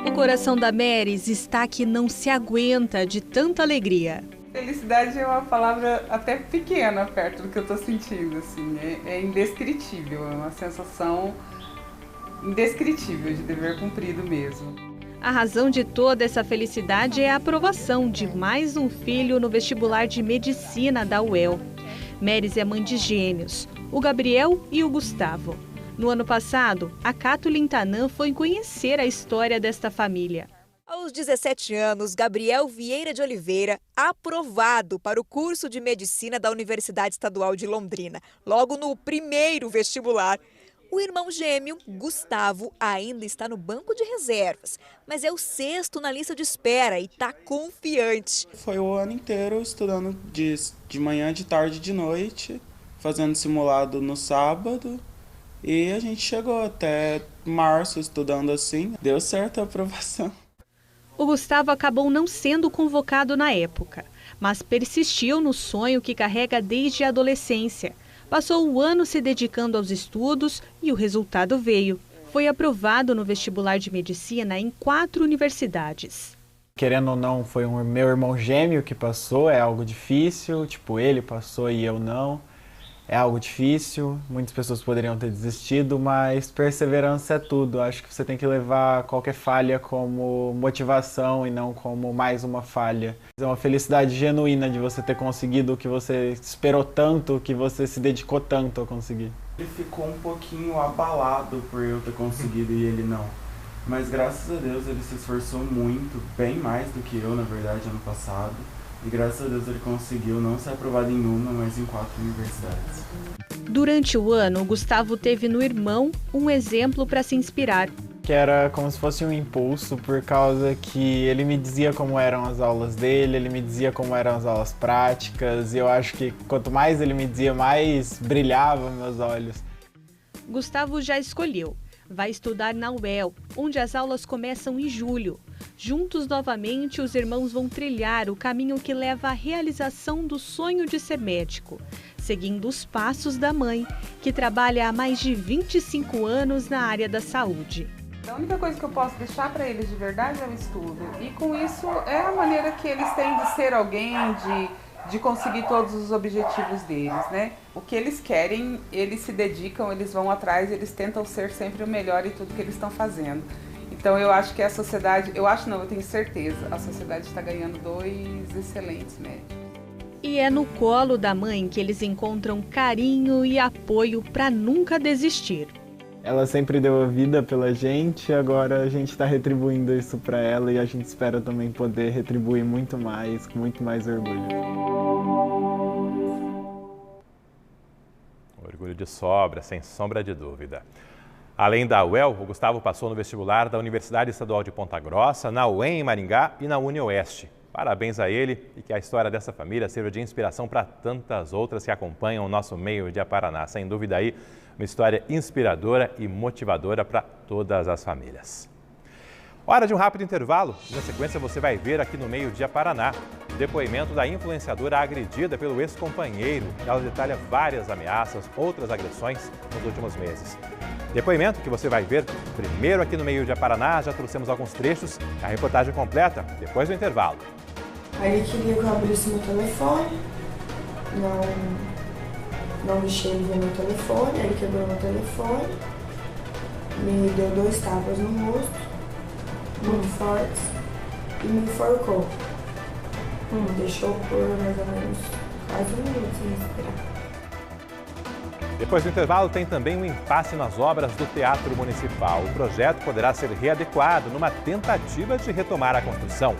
O coração da Meris está que não se aguenta de tanta alegria. Felicidade é uma palavra até pequena perto do que eu tô sentindo, assim, é indescritível, é uma sensação indescritível de dever cumprido mesmo. A razão de toda essa felicidade é a aprovação de mais um filho no vestibular de medicina da UEL. Meris é mãe de gêmeos, o Gabriel e o Gustavo. No ano passado, a Kathleen Tanan foi conhecer a história desta família. Aos 17 anos, Gabriel Vieira de Oliveira, aprovado para o curso de medicina da Universidade Estadual de Londrina, logo no primeiro vestibular. O irmão gêmeo, Gustavo, ainda está no banco de reservas, mas é o 6º na lista de espera e está confiante. Foi o ano inteiro estudando de manhã, de tarde, de noite, fazendo simulado no sábado, e a gente chegou até março estudando assim. Deu certo a aprovação. O Gustavo acabou não sendo convocado na época, mas persistiu no sonho que carrega desde a adolescência. Passou o ano se dedicando aos estudos e o resultado veio. Foi aprovado no vestibular de medicina em 4 universidades. Querendo ou não, foi meu irmão gêmeo que passou, é algo difícil, tipo, ele passou e eu não. É algo difícil, muitas pessoas poderiam ter desistido, mas perseverança é tudo. Acho que você tem que levar qualquer falha como motivação e não como mais uma falha. É uma felicidade genuína de você ter conseguido o que você esperou tanto, que você se dedicou tanto a conseguir. Ele ficou um pouquinho abalado por eu ter conseguido e ele não. Mas graças a Deus ele se esforçou muito, bem mais do que eu, na verdade, ano passado. E graças a Deus ele conseguiu não ser aprovado em uma, mas em 4 universidades. Durante o ano, o Gustavo teve no irmão um exemplo para se inspirar. Que era como se fosse um impulso, por causa que ele me dizia como eram as aulas dele, ele me dizia como eram as aulas práticas, e eu acho que quanto mais ele me dizia, mais brilhava meus olhos. Gustavo já escolheu. Vai estudar na UEL, onde as aulas começam em julho. Juntos novamente, os irmãos vão trilhar o caminho que leva à realização do sonho de ser médico, seguindo os passos da mãe, que trabalha há mais de 25 anos na área da saúde. A única coisa que eu posso deixar para eles de verdade é o estudo. E com isso é a maneira que eles têm de ser alguém, de conseguir todos os objetivos deles, né? O que eles querem, eles se dedicam, eles vão atrás, eles tentam ser sempre o melhor em tudo que eles estão fazendo. Então eu acho que a sociedade, eu tenho certeza, a sociedade está ganhando 2 excelentes médicos. E é no colo da mãe que eles encontram carinho e apoio para nunca desistir. Ela sempre deu a vida pela gente, agora a gente está retribuindo isso para ela e a gente espera também poder retribuir muito mais, com muito mais orgulho. Orgulho de sobra, sem sombra de dúvida. Além da UEL, o Gustavo passou no vestibular da Universidade Estadual de Ponta Grossa, na UEM em Maringá e na UniOeste. Parabéns a ele e que a história dessa família sirva de inspiração para tantas outras que acompanham o nosso meio de Paraná. Sem dúvida aí, uma história inspiradora e motivadora para todas as famílias. Hora de um rápido intervalo. Na sequência, você vai ver aqui no Meio Dia Paraná o depoimento da influenciadora agredida pelo ex-companheiro. Ela detalha várias ameaças, outras agressões nos últimos meses. Depoimento que você vai ver primeiro aqui no Meio Dia Paraná. Já trouxemos alguns trechos. A reportagem completa depois do intervalo. Aí ele queria que eu abrisse meu telefone. Não mexeu no meu telefone. Ele quebrou meu telefone. Me deu 2 tapas no rosto, muito fortes, e me enforcou. Me deixou por mais ou menos quase 1 minuto sem respirar. Depois do intervalo, tem também um impasse nas obras do Teatro Municipal. O projeto poderá ser readequado numa tentativa de retomar a construção.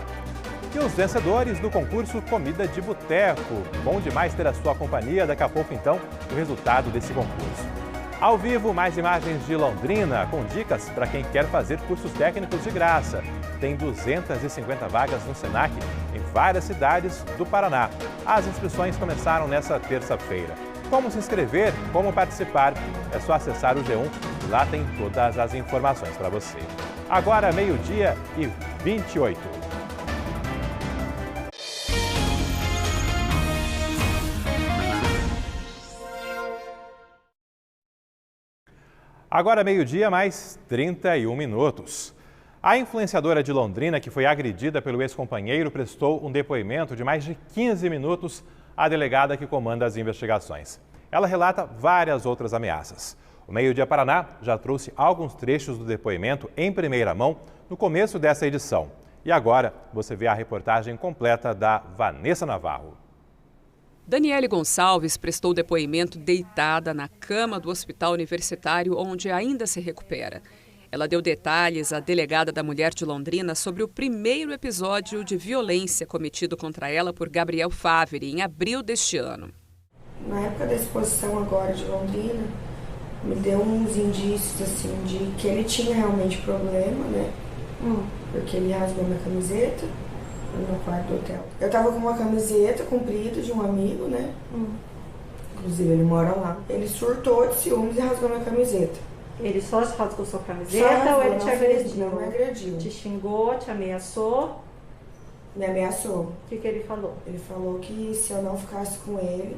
E os vencedores do concurso Comida de Boteco. Bom demais ter a sua companhia. Daqui a pouco, então, o resultado desse concurso. Ao vivo, mais imagens de Londrina, com dicas para quem quer fazer cursos técnicos de graça. Tem 250 vagas no Senac em várias cidades do Paraná. As inscrições começaram nesta terça-feira. Como se inscrever, como participar, é só acessar o G1 e lá tem todas as informações para você. Agora, 12h28. Agora, meio-dia, mais 31 minutos. A influenciadora de Londrina, que foi agredida pelo ex-companheiro, prestou um depoimento de mais de 15 minutos à delegada que comanda as investigações. Ela relata várias outras ameaças. O Meio Dia Paraná já trouxe alguns trechos do depoimento em primeira mão no começo dessa edição. E agora você vê a reportagem completa da Vanessa Navarro. Daniele Gonçalves prestou depoimento deitada na cama do hospital universitário, onde ainda se recupera. Ela deu detalhes à delegada da Mulher de Londrina sobre o primeiro episódio de violência cometido contra ela por Gabriel Favre, em abril deste ano. Na época da exposição agora de Londrina, me deu uns indícios assim de que ele tinha realmente problema, né? Porque ele rasgou minha camiseta no quarto do hotel. Eu tava com uma camiseta comprida de um amigo, né? Inclusive ele mora lá. Ele surtou de ciúmes e rasgou minha camiseta. Ele só rasgou sua camiseta ou ele te agrediu? Não me agrediu. Te xingou, te ameaçou? Me ameaçou. O que ele falou? Ele falou que se eu não ficasse com ele,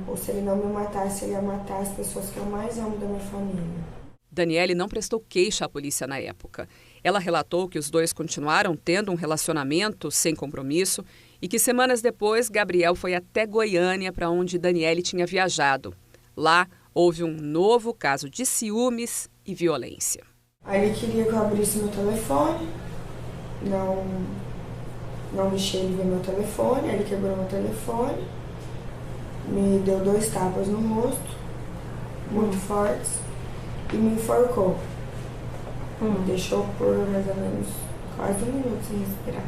ou se ele não me matasse, ele ia matar as pessoas que eu mais amo da minha família. Daniele não prestou queixa à polícia na época. Ela relatou que os dois continuaram tendo um relacionamento sem compromisso e que semanas depois Gabriel foi até Goiânia, para onde Daniele tinha viajado. Lá houve um novo caso de ciúmes e violência. Aí ele queria que eu abrisse meu telefone, não deixei ele ver meu telefone, aí ele quebrou meu telefone, me deu 2 tapas no rosto, muito fortes, e me enforcou. Me deixou por mais ou menos quase 1 minuto sem respirar.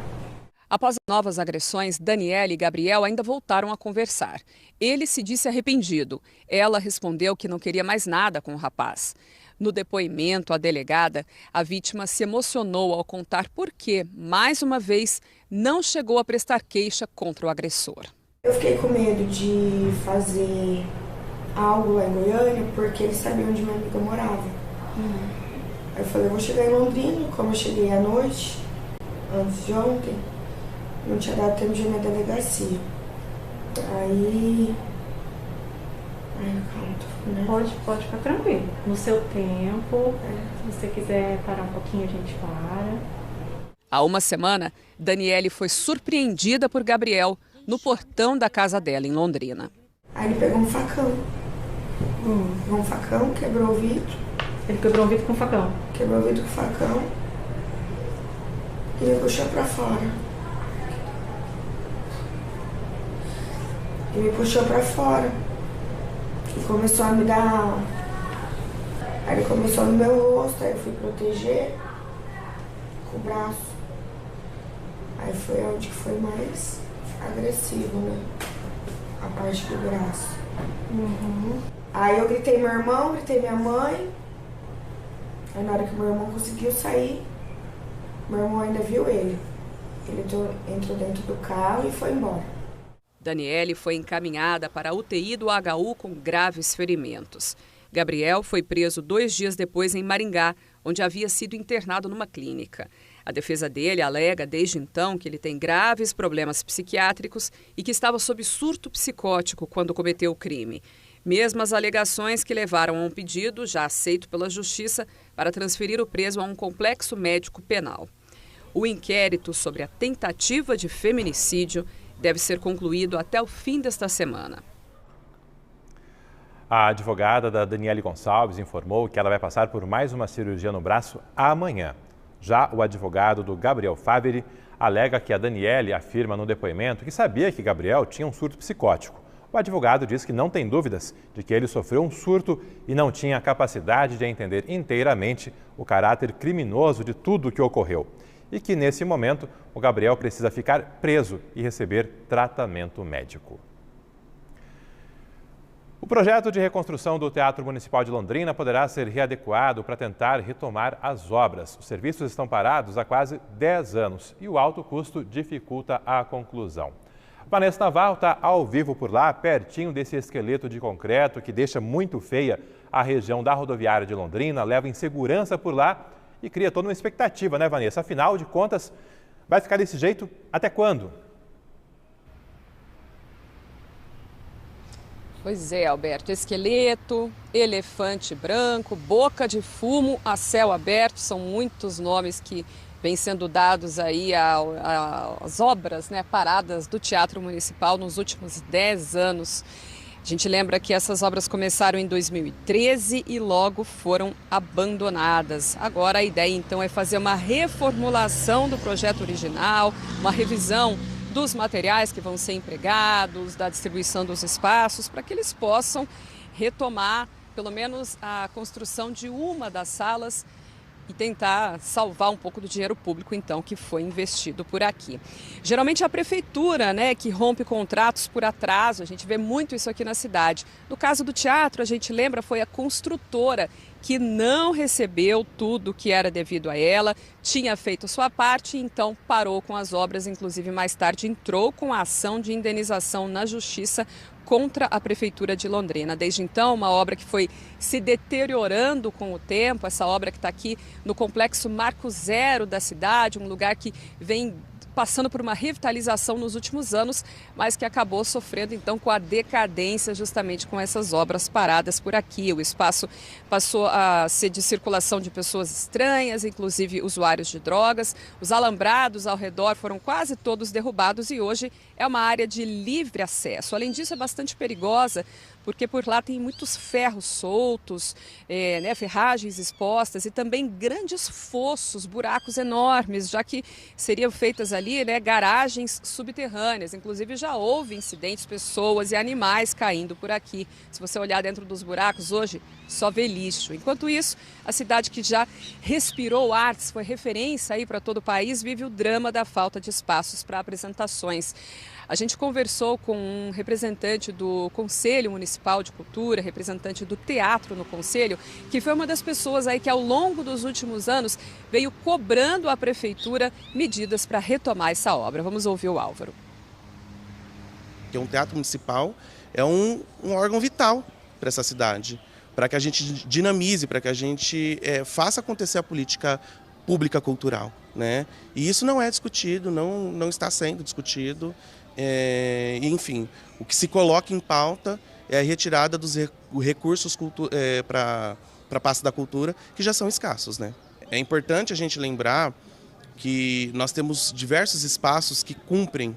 Após novas agressões, Daniele e Gabriel ainda voltaram a conversar. Ele se disse arrependido. Ela respondeu que não queria mais nada com o rapaz. No depoimento à delegada, a vítima se emocionou ao contar por que, mais uma vez, não chegou a prestar queixa contra o agressor. Eu fiquei com medo de fazer algo lá em Goiânia porque eles sabiam onde minha amiga morava. Aí eu falei, eu vou chegar em Londrina, como eu cheguei à noite, antes de ontem, não tinha dado tempo de ir na delegacia. Aí... calma, Pode ficar tranquilo. No seu tempo, se você quiser parar um pouquinho, a gente para. Há uma semana, Daniele foi surpreendida por Gabriel no portão da casa dela, em Londrina. Aí ele pegou um facão. Um facão, quebrou o vidro. Ele quebrou o vidro com facão? Quebrou o vidro com facão. E me puxou pra fora. E começou a me dar... Aí ele começou no meu rosto, aí eu fui proteger com o braço. Aí foi onde foi mais agressivo, né? A parte do braço. Aí eu gritei meu irmão, gritei minha mãe. Aí na hora que meu irmão conseguiu sair, meu irmão ainda viu ele. Ele entrou dentro do carro e foi embora. Daniele foi encaminhada para a UTI do HU com graves ferimentos. Gabriel foi preso 2 dias depois em Maringá, onde havia sido internado numa clínica. A defesa dele alega desde então que ele tem graves problemas psiquiátricos e que estava sob surto psicótico quando cometeu o crime. Mesmas alegações que levaram a um pedido, já aceito pela Justiça, para transferir o preso a um complexo médico penal. O inquérito sobre a tentativa de feminicídio deve ser concluído até o fim desta semana. A advogada da Daniele Gonçalves informou que ela vai passar por mais uma cirurgia no braço amanhã. Já o advogado do Gabriel Faveri alega que a Daniele afirma no depoimento que sabia que Gabriel tinha um surto psicótico. O advogado diz que não tem dúvidas de que ele sofreu um surto e não tinha a capacidade de entender inteiramente o caráter criminoso de tudo o que ocorreu. E que, nesse momento, o Gabriel precisa ficar preso e receber tratamento médico. O projeto de reconstrução do Teatro Municipal de Londrina poderá ser readequado para tentar retomar as obras. Os serviços estão parados há quase 10 anos e o alto custo dificulta a conclusão. Vanessa Navarro está ao vivo por lá, pertinho desse esqueleto de concreto que deixa muito feia a região da rodoviária de Londrina, leva insegurança por lá e cria toda uma expectativa, né, Vanessa? Afinal de contas, vai ficar desse jeito até quando? Pois é, Alberto, esqueleto, elefante branco, boca de fumo a céu aberto, são muitos nomes que vêm sendo dados aí às obras, né, paradas do Teatro Municipal nos últimos 10 anos. A gente lembra que essas obras começaram em 2013 e logo foram abandonadas. Agora a ideia então é fazer uma reformulação do projeto original, uma revisão dos materiais que vão ser empregados, da distribuição dos espaços, para que eles possam retomar, pelo menos, a construção de uma das salas e tentar salvar um pouco do dinheiro público, então, que foi investido por aqui. Geralmente é a prefeitura, né, que rompe contratos por atraso, a gente vê muito isso aqui na cidade. No caso do teatro, a gente lembra, foi a construtora que não recebeu tudo que era devido a ela, tinha feito sua parte e então parou com as obras, inclusive mais tarde entrou com a ação de indenização na Justiça contra a Prefeitura de Londrina. Desde então, uma obra que foi se deteriorando com o tempo, essa obra que está aqui no Complexo Marco Zero da cidade, um lugar que vem passando por uma revitalização nos últimos anos, mas que acabou sofrendo então com a decadência justamente com essas obras paradas por aqui. O espaço passou a ser de circulação de pessoas estranhas, inclusive usuários de drogas. Os alambrados ao redor foram quase todos derrubados e hoje é uma área de livre acesso. Além disso, é bastante perigosa, porque por lá tem muitos ferros soltos, ferragens expostas e também grandes fossos, buracos enormes, já que seriam feitas ali garagens subterrâneas. Inclusive já houve incidentes, pessoas e animais caindo por aqui. Se você olhar dentro dos buracos hoje, só vê lixo. Enquanto isso, a cidade que já respirou artes, foi referência aí para todo o país, vive o drama da falta de espaços para apresentações. A gente conversou com um representante do Conselho Municipal de Cultura, representante do teatro no Conselho, que foi uma das pessoas aí que ao longo dos últimos anos veio cobrando a Prefeitura medidas para retomar essa obra. Vamos ouvir o Álvaro. Um teatro municipal é um órgão vital para essa cidade, para que a gente dinamize, para que a gente faça acontecer a política pública cultural, né? E isso não é discutido, não está sendo discutido. Enfim, o que se coloca em pauta é a retirada dos recursos para a pasta da cultura, que já são escassos, né? É importante a gente lembrar que nós temos diversos espaços que cumprem,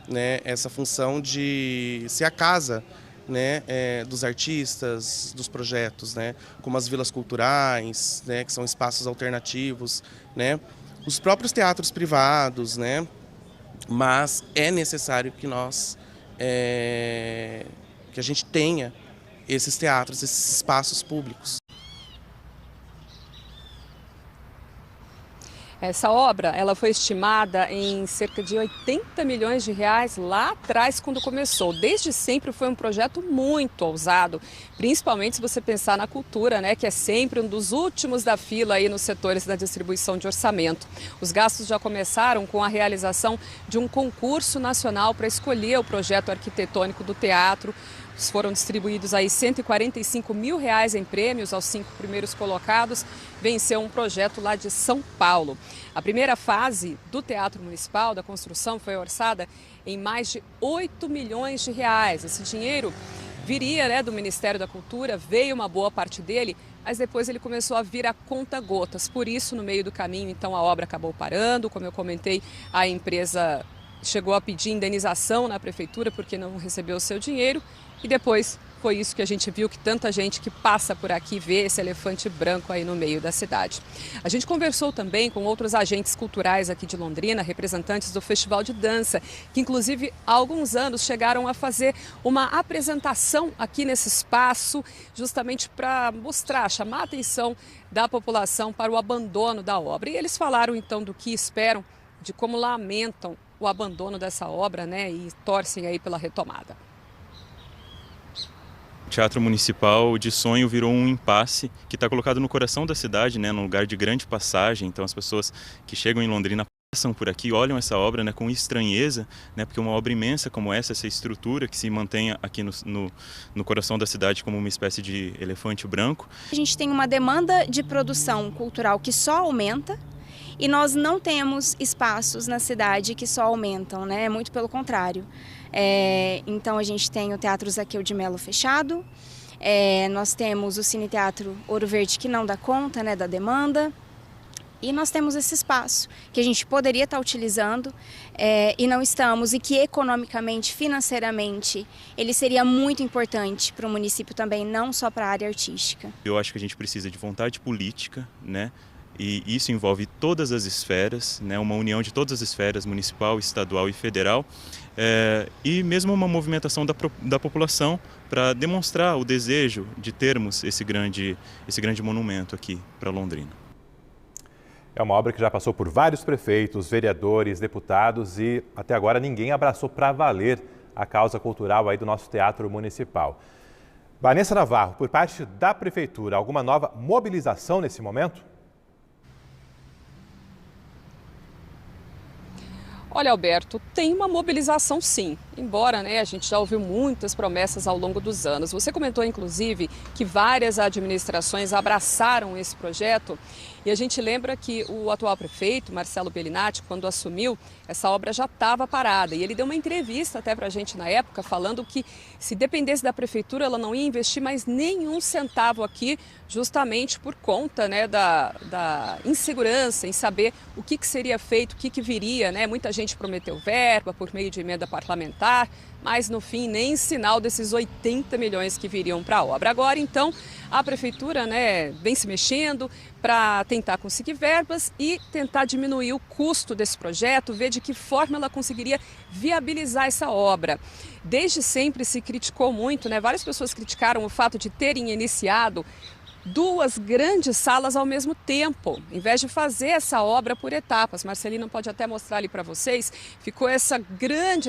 né, essa função de ser a casa, né, dos artistas, dos projetos, né, como as vilas culturais, né, que são espaços alternativos, né, os próprios teatros privados, né. Mas é necessário que que a gente tenha esses teatros, esses espaços públicos. Essa obra, ela foi estimada em cerca de 80 milhões de reais lá atrás, quando começou. Desde sempre foi um projeto muito ousado, principalmente se você pensar na cultura, né, que é sempre um dos últimos da fila aí nos setores da distribuição de orçamento. Os gastos já começaram com a realização de um concurso nacional para escolher o projeto arquitetônico do teatro. Foram distribuídos aí R$145 mil em prêmios aos 5 primeiros colocados. Venceu um projeto lá de São Paulo. A primeira fase do Teatro Municipal, da construção, foi orçada em mais de 8 milhões de reais. Esse dinheiro viria, né, do Ministério da Cultura, veio uma boa parte dele, mas depois ele começou a vir a conta-gotas. Por isso, no meio do caminho, então, a obra acabou parando. Como eu comentei, a empresa chegou a pedir indenização na prefeitura porque não recebeu o seu dinheiro. E depois foi isso que a gente viu, que tanta gente que passa por aqui vê esse elefante branco aí no meio da cidade. A gente conversou também com outros agentes culturais aqui de Londrina, representantes do Festival de Dança, que inclusive há alguns anos chegaram a fazer uma apresentação aqui nesse espaço, justamente para mostrar, chamar a atenção da população para o abandono da obra. E eles falaram então do que esperam, de como lamentam o abandono dessa obra, né, e torcem aí pela retomada. O Teatro Municipal de sonho virou um impasse que está colocado no coração da cidade, né, num lugar de grande passagem. Então as pessoas que chegam em Londrina passam por aqui, olham essa obra, né, com estranheza, né, porque uma obra imensa como essa estrutura que se mantém aqui no coração da cidade como uma espécie de elefante branco. A gente tem uma demanda de produção cultural que só aumenta. E nós não temos espaços na cidade que só aumentam, né? Muito pelo contrário. Então a gente tem o Teatro Zaqueu de Melo fechado, nós temos o Cine Teatro Ouro Verde que não dá conta, né, da demanda. E nós temos esse espaço que a gente poderia estar utilizando e não estamos, e que economicamente, financeiramente, ele seria muito importante para o município também, não só para a área artística. Eu acho que a gente precisa de vontade política, né? E isso envolve todas as esferas, né, uma união de todas as esferas, municipal, estadual e federal, e mesmo uma movimentação da população para demonstrar o desejo de termos esse grande monumento aqui para Londrina. É uma obra que já passou por vários prefeitos, vereadores, deputados e até agora ninguém abraçou para valer a causa cultural aí do nosso Teatro Municipal. Vanessa Navarro, por parte da Prefeitura, alguma nova mobilização nesse momento? Olha, Alberto, tem uma mobilização sim, embora a gente já ouviu muitas promessas ao longo dos anos. Você comentou, inclusive, que várias administrações abraçaram esse projeto e a gente lembra que o atual prefeito, Marcelo Bellinati, quando assumiu, essa obra já estava parada e ele deu uma entrevista até para a gente na época falando que se dependesse da Prefeitura ela não ia investir mais nenhum centavo aqui, justamente por conta da insegurança em saber o que seria feito, o que viria, Muita gente prometeu verba por meio de emenda parlamentar, mas no fim nem sinal desses 80 milhões que viriam para a obra. Agora, então, a Prefeitura vem se mexendo para tentar conseguir verbas e tentar diminuir o custo desse projeto, ver de que forma ela conseguiria viabilizar essa obra. Desde sempre se criticou muito, várias pessoas criticaram o fato de terem iniciado 2 grandes salas ao mesmo tempo, em vez de fazer essa obra por etapas. Marcelino pode até mostrar ali para vocês, ficou esse grande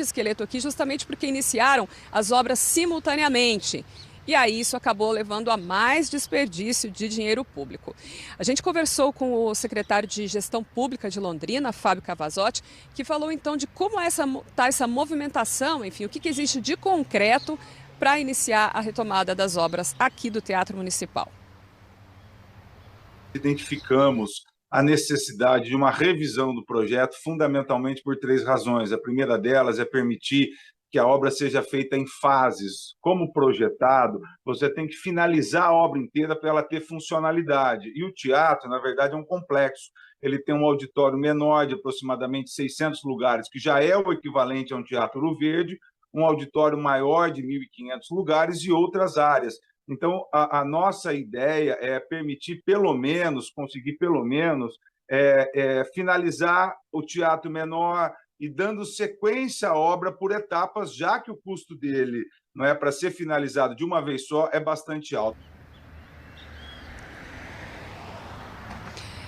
esqueleto aqui justamente porque iniciaram as obras simultaneamente. E aí isso acabou levando a mais desperdício de dinheiro público. A gente conversou com o secretário de Gestão Pública de Londrina, Fábio Cavazotti, que falou então de como está essa movimentação, enfim, o que existe de concreto para iniciar a retomada das obras aqui do Teatro Municipal. Identificamos a necessidade de uma revisão do projeto, fundamentalmente por 3 razões. A primeira delas é permitir que a obra seja feita em fases. Como projetado, você tem que finalizar a obra inteira para ela ter funcionalidade. E o teatro, na verdade, é um complexo. Ele tem um auditório menor, de aproximadamente 600 lugares, que já é o equivalente a um Teatro Ouro Verde, um auditório maior de 1.500 lugares e outras áreas. Então, a nossa ideia é permitir, conseguir finalizar o teatro menor e dando sequência à obra por etapas, já que o custo dele, para ser finalizado de uma vez só, é bastante alto.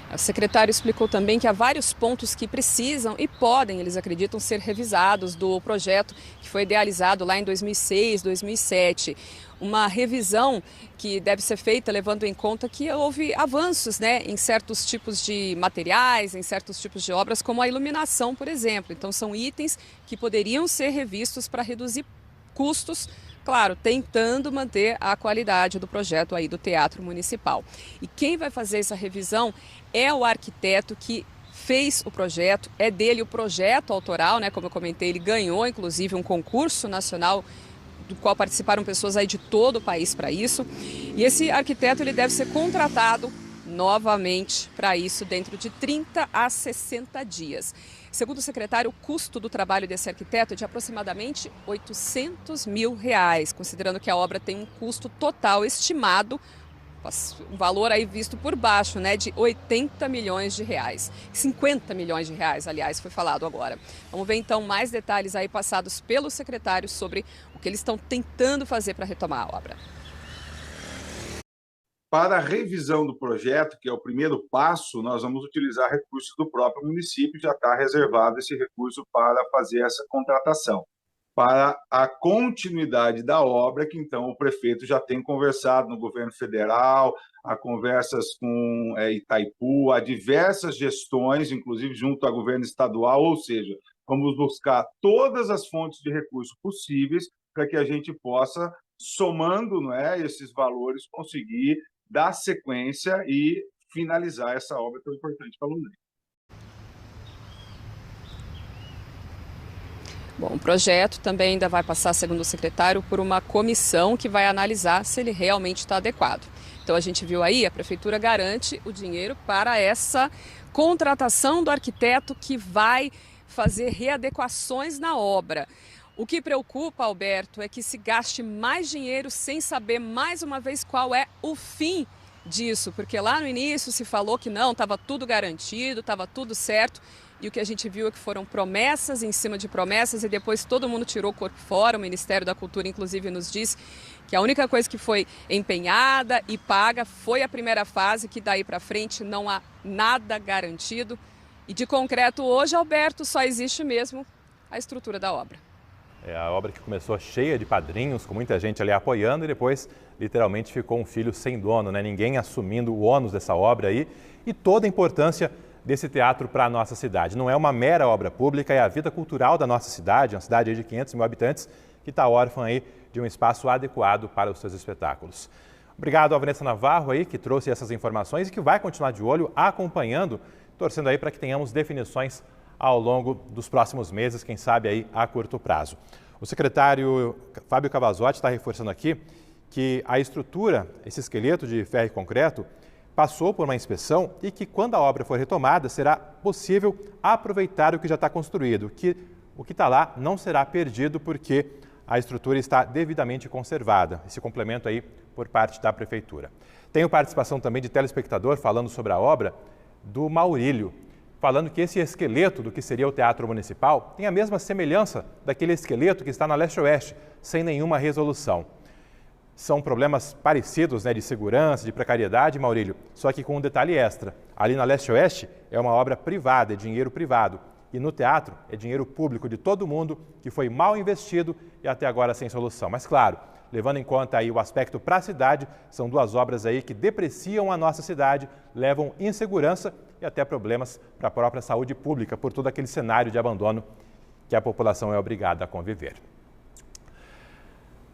O secretário explicou também que há vários pontos que precisam e podem, eles acreditam, ser revisados do projeto que foi idealizado lá em 2006, 2007. Uma revisão que deve ser feita levando em conta que houve avanços em certos tipos de materiais, em certos tipos de obras, como a iluminação, por exemplo. Então são itens que poderiam ser revistos para reduzir custos, claro, tentando manter a qualidade do projeto aí do Teatro Municipal. E quem vai fazer essa revisão é o arquiteto que fez o projeto, é dele o projeto autoral, como eu comentei, ele ganhou inclusive um concurso nacional do qual participaram pessoas aí de todo o país para isso. E esse arquiteto ele deve ser contratado novamente para isso dentro de 30 a 60 dias. Segundo o secretário, o custo do trabalho desse arquiteto é de aproximadamente R$800 mil, considerando que a obra tem um custo total estimado, um valor aí visto por baixo, de 80 milhões de reais. 50 milhões de reais, aliás, foi falado agora. Vamos ver então mais detalhes aí passados pelo secretário sobre o que eles estão tentando fazer para retomar a obra. Para a revisão do projeto, que é o primeiro passo, nós vamos utilizar recursos do próprio município, já está reservado esse recurso para fazer essa contratação. Para a continuidade da obra, que então o prefeito já tem conversado no governo federal, há conversas com Itaipu, há diversas gestões, inclusive junto ao governo estadual, ou seja, vamos buscar todas as fontes de recursos possíveis para que a gente possa, somando esses valores, conseguir dar sequência e finalizar essa obra tão importante para Londrina. Bom, o projeto também ainda vai passar, segundo o secretário, por uma comissão que vai analisar se ele realmente está adequado. Então a gente viu aí, a prefeitura garante o dinheiro para essa contratação do arquiteto que vai fazer readequações na obra. O que preocupa, Alberto, é que se gaste mais dinheiro sem saber mais uma vez qual é o fim disso, porque lá no início se falou que não, estava tudo garantido, estava tudo certo, e o que a gente viu é que foram promessas em cima de promessas e depois todo mundo tirou o corpo fora. O Ministério da Cultura, inclusive, nos disse que a única coisa que foi empenhada e paga foi a primeira fase, que daí para frente não há nada garantido. E de concreto hoje, Alberto, só existe mesmo a estrutura da obra. É a obra que começou cheia de padrinhos, com muita gente ali apoiando e depois literalmente ficou um filho sem dono, né? Ninguém assumindo o ônus dessa obra aí e toda a importância desse teatro para a nossa cidade. Não é uma mera obra pública, é a vida cultural da nossa cidade, uma cidade aí de 500 mil habitantes que está órfã aí de um espaço adequado para os seus espetáculos. Obrigado a Vanessa Navarro aí que trouxe essas informações e que vai continuar de olho, acompanhando, torcendo aí para que tenhamos definições ao longo dos próximos meses, quem sabe aí a curto prazo. O secretário Fábio Cavazotti está reforçando aqui que a estrutura, esse esqueleto de ferro e concreto, passou por uma inspeção e que quando a obra for retomada será possível aproveitar o que já está construído, que o que está lá não será perdido porque a estrutura está devidamente conservada. Esse complemento aí por parte da Prefeitura. Tenho participação também de telespectador falando sobre a obra do Maurílio, falando que esse esqueleto do que seria o Teatro Municipal tem a mesma semelhança daquele esqueleto que está na Leste-Oeste, sem nenhuma resolução. São problemas parecidos, né, de segurança, de precariedade, Maurílio, só que com um detalhe extra. Ali na Leste-Oeste é uma obra privada, é dinheiro privado. E no teatro é dinheiro público de todo mundo que foi mal investido e até agora sem solução. Mas claro, levando em conta aí o aspecto para a cidade, são duas obras aí que depreciam a nossa cidade, levam insegurança e até problemas para a própria saúde pública por todo aquele cenário de abandono que a população é obrigada a conviver.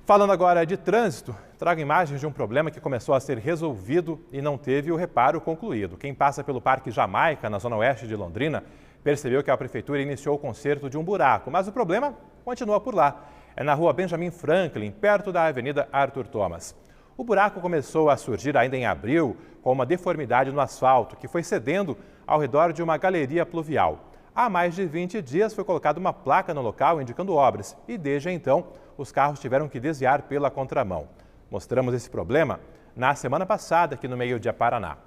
Falando agora de trânsito, trago imagens de um problema que começou a ser resolvido e não teve o reparo concluído. Quem passa pelo Parque Jamaica, na zona oeste de Londrina, percebeu que a Prefeitura iniciou o conserto de um buraco, mas o problema continua por lá. É na rua Benjamin Franklin, perto da Avenida Arthur Thomas. O buraco começou a surgir ainda em abril, com uma deformidade no asfalto, que foi cedendo ao redor de uma galeria pluvial. Há mais de 20 dias foi colocada uma placa no local indicando obras e, desde então, os carros tiveram que desviar pela contramão. Mostramos esse problema na semana passada aqui no Meio-Dia Paraná.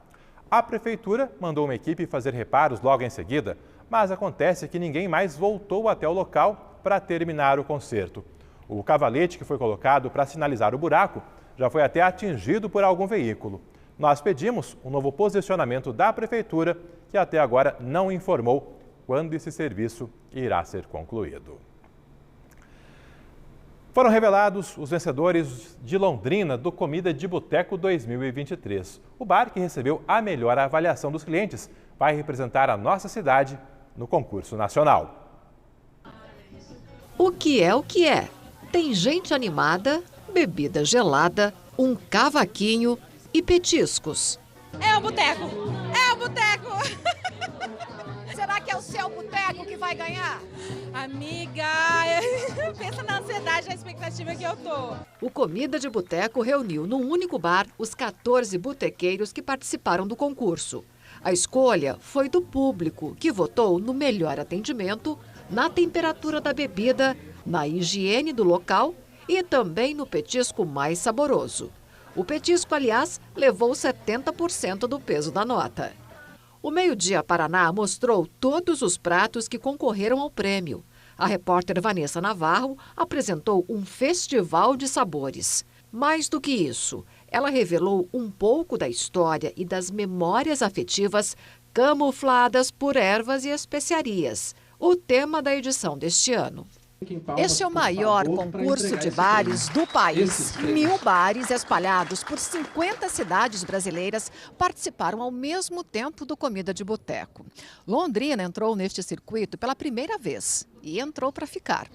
A Prefeitura mandou uma equipe fazer reparos logo em seguida, mas acontece que ninguém mais voltou até o local para terminar o conserto. O cavalete que foi colocado para sinalizar o buraco já foi até atingido por algum veículo. Nós pedimos um novo posicionamento da Prefeitura, que até agora não informou quando esse serviço irá ser concluído. Foram revelados os vencedores de Londrina do Comida de Boteco 2023. O bar que recebeu a melhor avaliação dos clientes vai representar a nossa cidade no concurso nacional. O que é o que é? Tem gente animada, bebida gelada, um cavaquinho e petiscos. É o boteco! É o boteco! Será que é o seu boteco que vai ganhar? Amiga, pensa na ansiedade, na expectativa que eu tô. O Comida de Boteco reuniu num único bar os 14 botequeiros que participaram do concurso. A escolha foi do público, que votou no melhor atendimento, na temperatura da bebida, na higiene do local e também no petisco mais saboroso. O petisco, aliás, levou 70% do peso da nota. O Meio-Dia Paraná mostrou todos os pratos que concorreram ao prêmio. A repórter Vanessa Navarro apresentou um festival de sabores. Mais do que isso, ela revelou um pouco da história e das memórias afetivas camufladas por ervas e especiarias, o tema da edição deste ano. Este é o maior concurso de bares do país. 1000 bares espalhados por 50 cidades brasileiras participaram ao mesmo tempo do Comida de Boteco. Londrina entrou neste circuito pela primeira vez e entrou para ficar.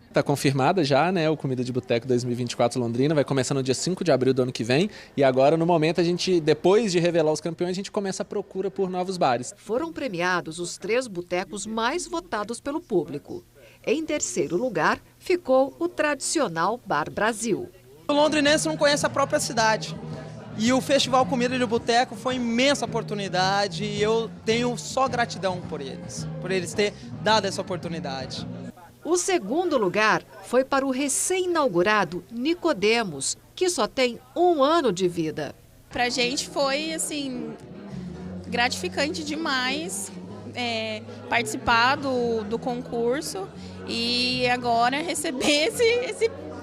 Está confirmada já, né? O Comida de Boteco 2024 Londrina vai começar no dia 5 de abril do ano que vem. E agora, no momento, a gente, depois de revelar os campeões, a gente começa a procura por novos bares. Foram premiados os 3 botecos mais votados pelo público. Em terceiro lugar, ficou o tradicional Bar Brasil. O londrinense não conhece a própria cidade. E o Festival Comida de Boteco foi uma imensa oportunidade e eu tenho só gratidão por eles terem dado essa oportunidade. O segundo lugar foi para o recém-inaugurado Nicodemos, que só tem 1 ano de vida. Pra gente foi, assim, gratificante demais participar do concurso e agora receber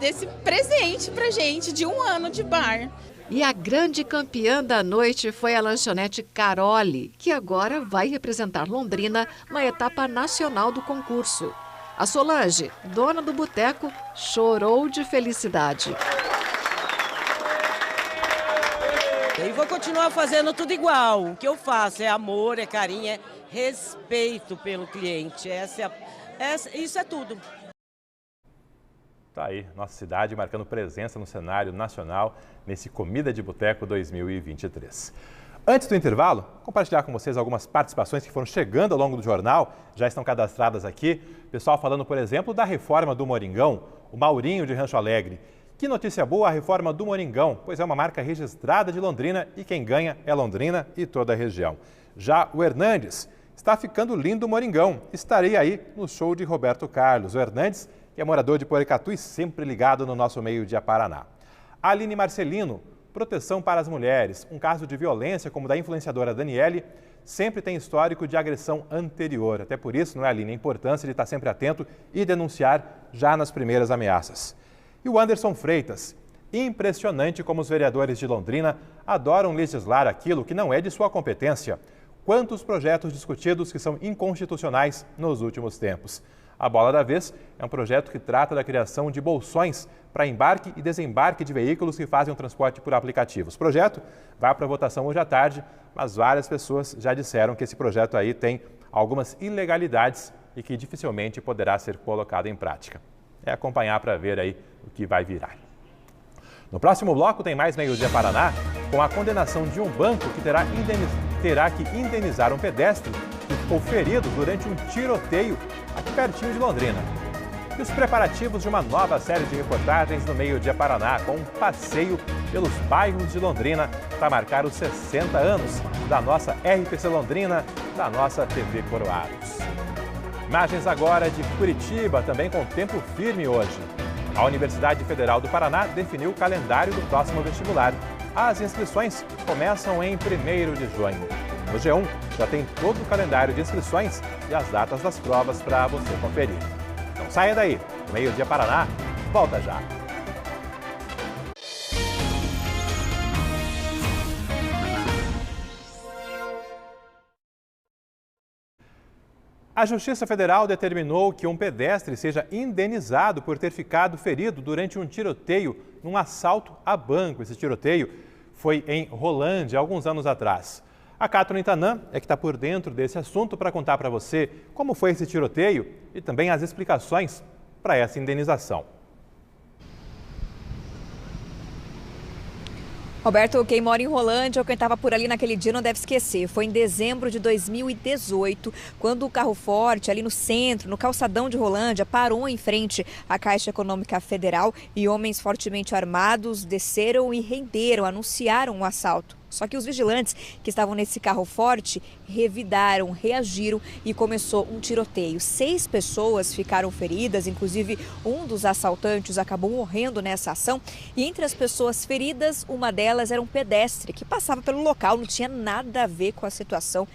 esse presente pra gente de 1 ano de bar. E a grande campeã da noite foi a lanchonete Carole, que agora vai representar Londrina na etapa nacional do concurso. A Solange, dona do boteco, chorou de felicidade. E vou continuar fazendo tudo igual. O que eu faço é amor, é carinho, é respeito pelo cliente. Isso é tudo. Tá aí, nossa cidade marcando presença no cenário nacional nesse Comida de Boteco 2023. Antes do intervalo, compartilhar com vocês algumas participações que foram chegando ao longo do jornal, já estão cadastradas aqui. Pessoal falando, por exemplo, da reforma do Moringão, o Maurinho de Rancho Alegre. Que notícia boa a reforma do Moringão, pois é uma marca registrada de Londrina e quem ganha é Londrina e toda a região. Já o Hernandes, está ficando lindo o Moringão, estarei aí no show de Roberto Carlos. O Hernandes, que é morador de Porecatu e sempre ligado no nosso Meio-Dia Paraná. Aline Marcelino, proteção para as mulheres. Um caso de violência como o da influenciadora Daniele sempre tem histórico de agressão anterior. Até por isso, não é, Aline, a importância de estar sempre atento e denunciar já nas primeiras ameaças. E o Anderson Freitas, impressionante como os vereadores de Londrina adoram legislar aquilo que não é de sua competência. Quantos projetos discutidos que são inconstitucionais nos últimos tempos. A Bola da Vez é um projeto que trata da criação de bolsões para embarque e desembarque de veículos que fazem o transporte por aplicativos. O projeto vai para votação hoje à tarde, mas várias pessoas já disseram que esse projeto aí tem algumas ilegalidades e que dificilmente poderá ser colocado em prática. É acompanhar para ver aí o que vai virar. No próximo bloco tem mais Meio-Dia Paraná, com a condenação de um banco que terá que indenizar um pedestre que ficou ferido durante um tiroteio aqui pertinho de Londrina. E os preparativos de uma nova série de reportagens no Meio-Dia Paraná, com um passeio pelos bairros de Londrina para marcar os 60 anos da nossa RPC Londrina, da nossa TV Coroados. Imagens agora de Curitiba, também com tempo firme hoje. A Universidade Federal do Paraná definiu o calendário do próximo vestibular. As inscrições começam em 1º de junho. No G1 já tem todo o calendário de inscrições e as datas das provas para você conferir. Não saia daí, o Meio-Dia Paraná volta já. A Justiça Federal determinou que um pedestre seja indenizado por ter ficado ferido durante um tiroteio num assalto a banco. Esse tiroteio foi em Rolândia, alguns anos atrás. A Catherine Tanan é que está por dentro desse assunto para contar para você como foi esse tiroteio e também as explicações para essa indenização. Roberto, quem mora em Rolândia ou quem estava por ali naquele dia não deve esquecer. Foi em dezembro de 2018, quando o carro forte ali no centro, no calçadão de Rolândia, parou em frente à Caixa Econômica Federal e homens fortemente armados desceram e renderam, anunciaram o assalto. Só que os vigilantes que estavam nesse carro forte revidaram, reagiram e começou um tiroteio. 6 pessoas ficaram feridas, inclusive um dos assaltantes acabou morrendo nessa ação. E entre as pessoas feridas, uma delas era um pedestre que passava pelo local, não tinha nada a ver com a situação.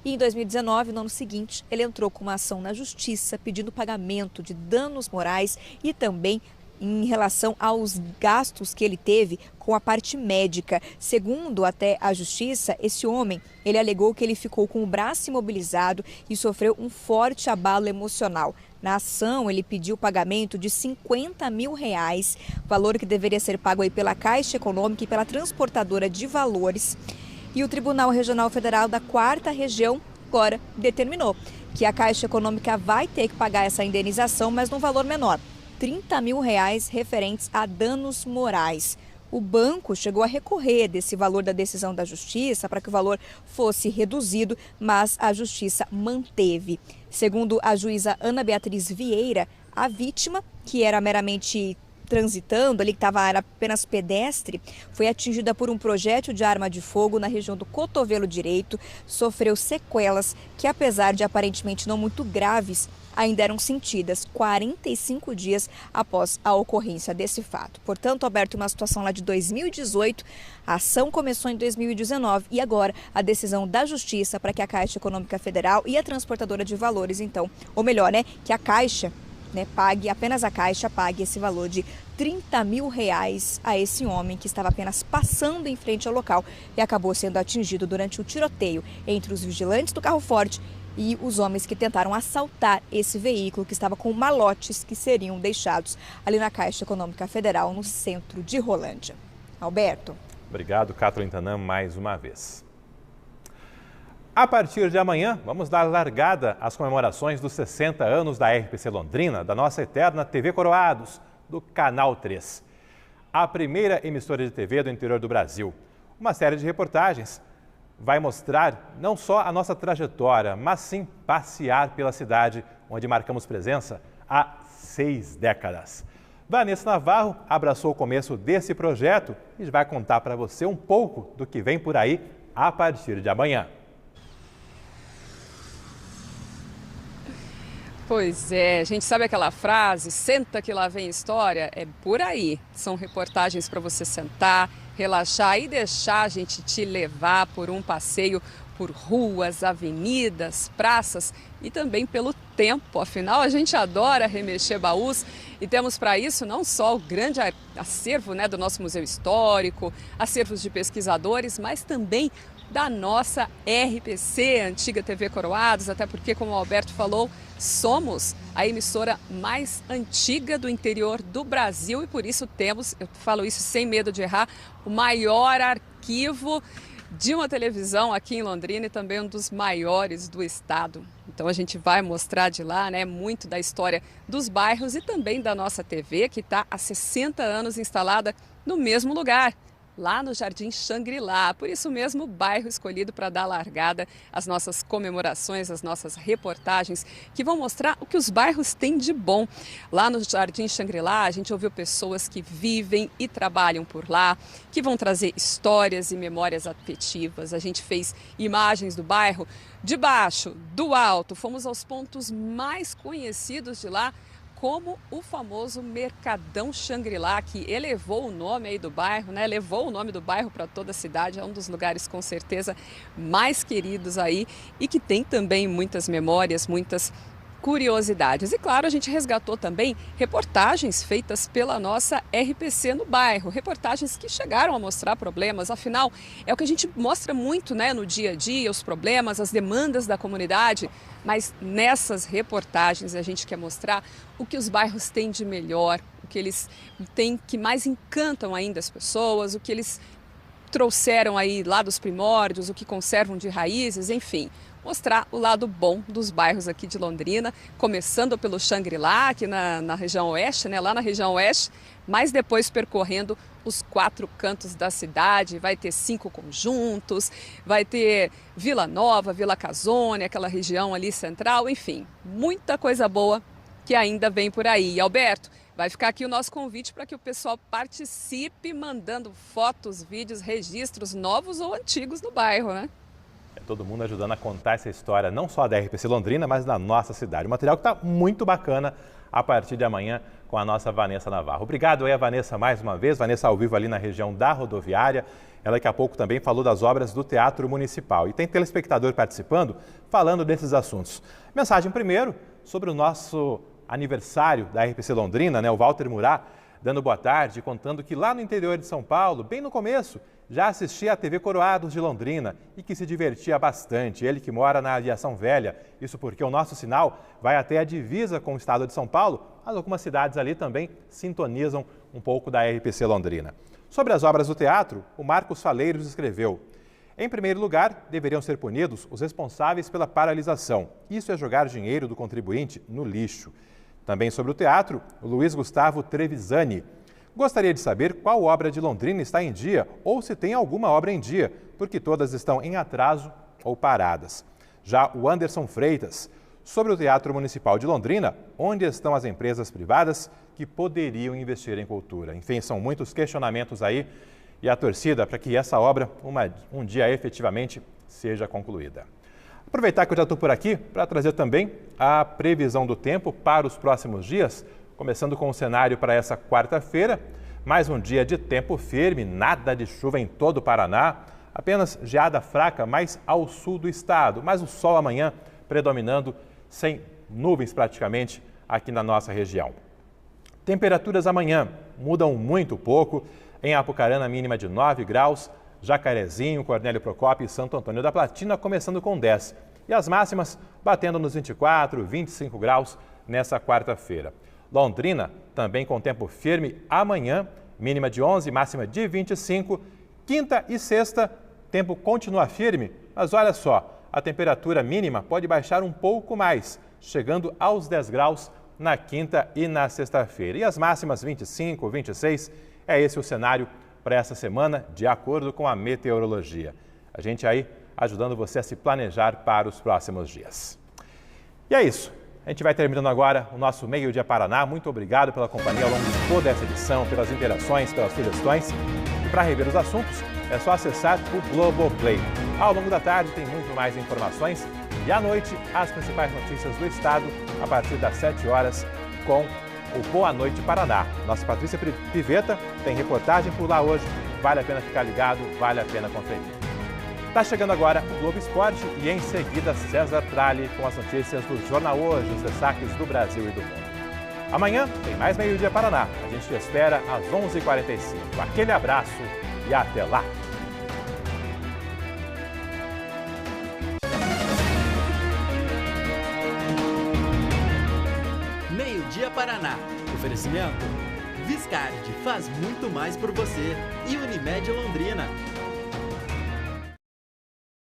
E em 2019, no ano seguinte, ele entrou com uma ação na justiça pedindo pagamento de danos morais e também em relação aos gastos que ele teve com a parte médica. Segundo até a justiça, esse homem, ele alegou que ele ficou com o braço imobilizado e sofreu um forte abalo emocional. Na ação, ele pediu pagamento de R$50 mil, valor que deveria ser pago aí pela Caixa Econômica e pela transportadora de valores. E o Tribunal Regional Federal da 4ª Região agora determinou que a Caixa Econômica vai ter que pagar essa indenização, mas num valor menor. R$30 mil referentes a danos morais. O banco chegou a recorrer desse valor da decisão da Justiça para que o valor fosse reduzido, mas a Justiça manteve. Segundo a juíza Ana Beatriz Vieira, a vítima, que era meramente transitando ali, que era apenas pedestre, foi atingida por um projétil de arma de fogo na região do cotovelo direito, sofreu sequelas que, apesar de aparentemente não muito graves, ainda eram sentidas 45 dias após a ocorrência desse fato. Portanto, Alberto, uma situação lá de 2018, a ação começou em 2019 e agora a decisão da Justiça para que a Caixa Econômica Federal e a Transportadora de Valores, então, ou melhor, que a Caixa, pague, apenas a Caixa pague esse valor de R$30 mil a esse homem que estava apenas passando em frente ao local e acabou sendo atingido durante o tiroteio entre os vigilantes do carro forte e os homens que tentaram assaltar esse veículo que estava com malotes que seriam deixados ali na Caixa Econômica Federal, no centro de Rolândia. Alberto. Obrigado, Kathleen Tanam, mais uma vez. A partir de amanhã, vamos dar largada às comemorações dos 60 anos da RPC Londrina, da nossa eterna TV Coroados, do Canal 3. A primeira emissora de TV do interior do Brasil. Uma série de reportagens vai mostrar não só a nossa trajetória, mas sim passear pela cidade, onde marcamos presença há 6 décadas. Vanessa Navarro abraçou o começo desse projeto e vai contar para você um pouco do que vem por aí a partir de amanhã. Pois é, a gente sabe aquela frase, senta que lá vem história? É por aí. São reportagens para você sentar, relaxar e deixar a gente te levar por um passeio por ruas, avenidas, praças e também pelo tempo. Afinal, a gente adora remexer baús e temos para isso não só o grande acervo do nosso Museu Histórico, acervos de pesquisadores, mas também da nossa RPC, antiga TV Coroados, até porque, como o Alberto falou, somos a emissora mais antiga do interior do Brasil e por isso temos, eu falo isso sem medo de errar, o maior arquivo de uma televisão aqui em Londrina e também um dos maiores do estado. Então a gente vai mostrar de lá, muito da história dos bairros e também da nossa TV, que está há 60 anos instalada no mesmo lugar, lá no Jardim Xangri-Lá. Por isso mesmo, o bairro escolhido para dar largada às nossas comemorações, às nossas reportagens, que vão mostrar o que os bairros têm de bom. Lá no Jardim Xangri-Lá, a gente ouviu pessoas que vivem e trabalham por lá, que vão trazer histórias e memórias afetivas. A gente fez imagens do bairro de baixo, do alto, fomos aos pontos mais conhecidos de lá, como o famoso Mercadão Xangri-Lá, que elevou o nome aí do bairro, levou o nome do bairro para toda a cidade, é um dos lugares com certeza mais queridos aí e que tem também muitas memórias, muitas curiosidades. E claro, a gente resgatou também reportagens feitas pela nossa RPC no bairro, reportagens que chegaram a mostrar problemas, afinal, é o que a gente mostra muito no dia a dia, os problemas, as demandas da comunidade, mas nessas reportagens a gente quer mostrar o que os bairros têm de melhor, o que eles têm que mais encantam ainda as pessoas, o que eles trouxeram aí lá dos primórdios, o que conservam de raízes, enfim, mostrar o lado bom dos bairros aqui de Londrina, começando pelo Xangri-Lá, aqui na região oeste, lá na região oeste, mas depois percorrendo os 4 cantos da cidade, vai ter 5 conjuntos, vai ter Vila Nova, Vila Casone, aquela região ali central, enfim, muita coisa boa que ainda vem por aí. E Alberto, vai ficar aqui o nosso convite para que o pessoal participe mandando fotos, vídeos, registros novos ou antigos no bairro, Todo mundo ajudando a contar essa história, não só da RPC Londrina, mas da nossa cidade. O material que está muito bacana a partir de amanhã com a nossa Vanessa Navarro. Obrigado aí a Vanessa mais uma vez, Vanessa ao vivo ali na região da rodoviária. Ela daqui a pouco também falou das obras do Teatro Municipal. E tem telespectador participando, falando desses assuntos. Mensagem primeiro sobre o nosso aniversário da RPC Londrina, o Walter Murat, dando boa tarde, contando que lá no interior de São Paulo, bem no começo, já assistia à TV Coroados de Londrina e que se divertia bastante. Ele que mora na Aviação Velha, isso porque o nosso sinal vai até a divisa com o estado de São Paulo, mas algumas cidades ali também sintonizam um pouco da RPC Londrina. Sobre as obras do teatro, o Marcos Faleiros escreveu: em primeiro lugar, deveriam ser punidos os responsáveis pela paralisação. Isso é jogar dinheiro do contribuinte no lixo. Também sobre o teatro, o Luiz Gustavo Trevisani. Gostaria de saber qual obra de Londrina está em dia ou se tem alguma obra em dia, porque todas estão em atraso ou paradas. Já o Anderson Freitas, sobre o Teatro Municipal de Londrina, onde estão as empresas privadas que poderiam investir em cultura. Enfim, são muitos questionamentos aí e a torcida para que essa obra, um dia efetivamente, seja concluída. Aproveitar que eu já estou por aqui para trazer também a previsão do tempo para os próximos dias, começando com o cenário para essa quarta-feira. Mais um dia de tempo firme, nada de chuva em todo o Paraná, apenas geada fraca mais ao sul do estado, mas o sol amanhã predominando sem nuvens praticamente aqui na nossa região. Temperaturas amanhã mudam muito pouco, em Apucarana mínima de 9 graus, Jacarezinho, Cornélio Procópio e Santo Antônio da Platina começando com 10 e as máximas batendo nos 24, 25 graus nessa quarta-feira. Londrina também com tempo firme amanhã, mínima de 11, máxima de 25. Quinta e sexta, tempo continua firme, mas olha só, a temperatura mínima pode baixar um pouco mais, chegando aos 10 graus na quinta e na sexta-feira. E as máximas 25, 26, é esse o cenário para essa semana, de acordo com a meteorologia. A gente aí ajudando você a se planejar para os próximos dias. E é isso. A gente vai terminando agora o nosso Meio Dia Paraná. Muito obrigado pela companhia ao longo de toda essa edição, pelas interações, pelas sugestões. E para rever os assuntos, é só acessar o Globoplay. Ao longo da tarde tem muito mais informações e à noite as principais notícias do estado a partir das 7 horas com o Boa Noite Paraná. Nossa Patrícia Piveta tem reportagem por lá hoje. Vale a pena ficar ligado, vale a pena conferir. Está chegando agora o Globo Esporte e em seguida César Tralli com as notícias do Jornal Hoje, os destaques do Brasil e do mundo. Amanhã tem mais Meio Dia Paraná. A gente te espera às 11h45. Aquele abraço e até lá! Meio Dia Paraná. Oferecimento: Viscard faz muito mais por você e Unimed Londrina.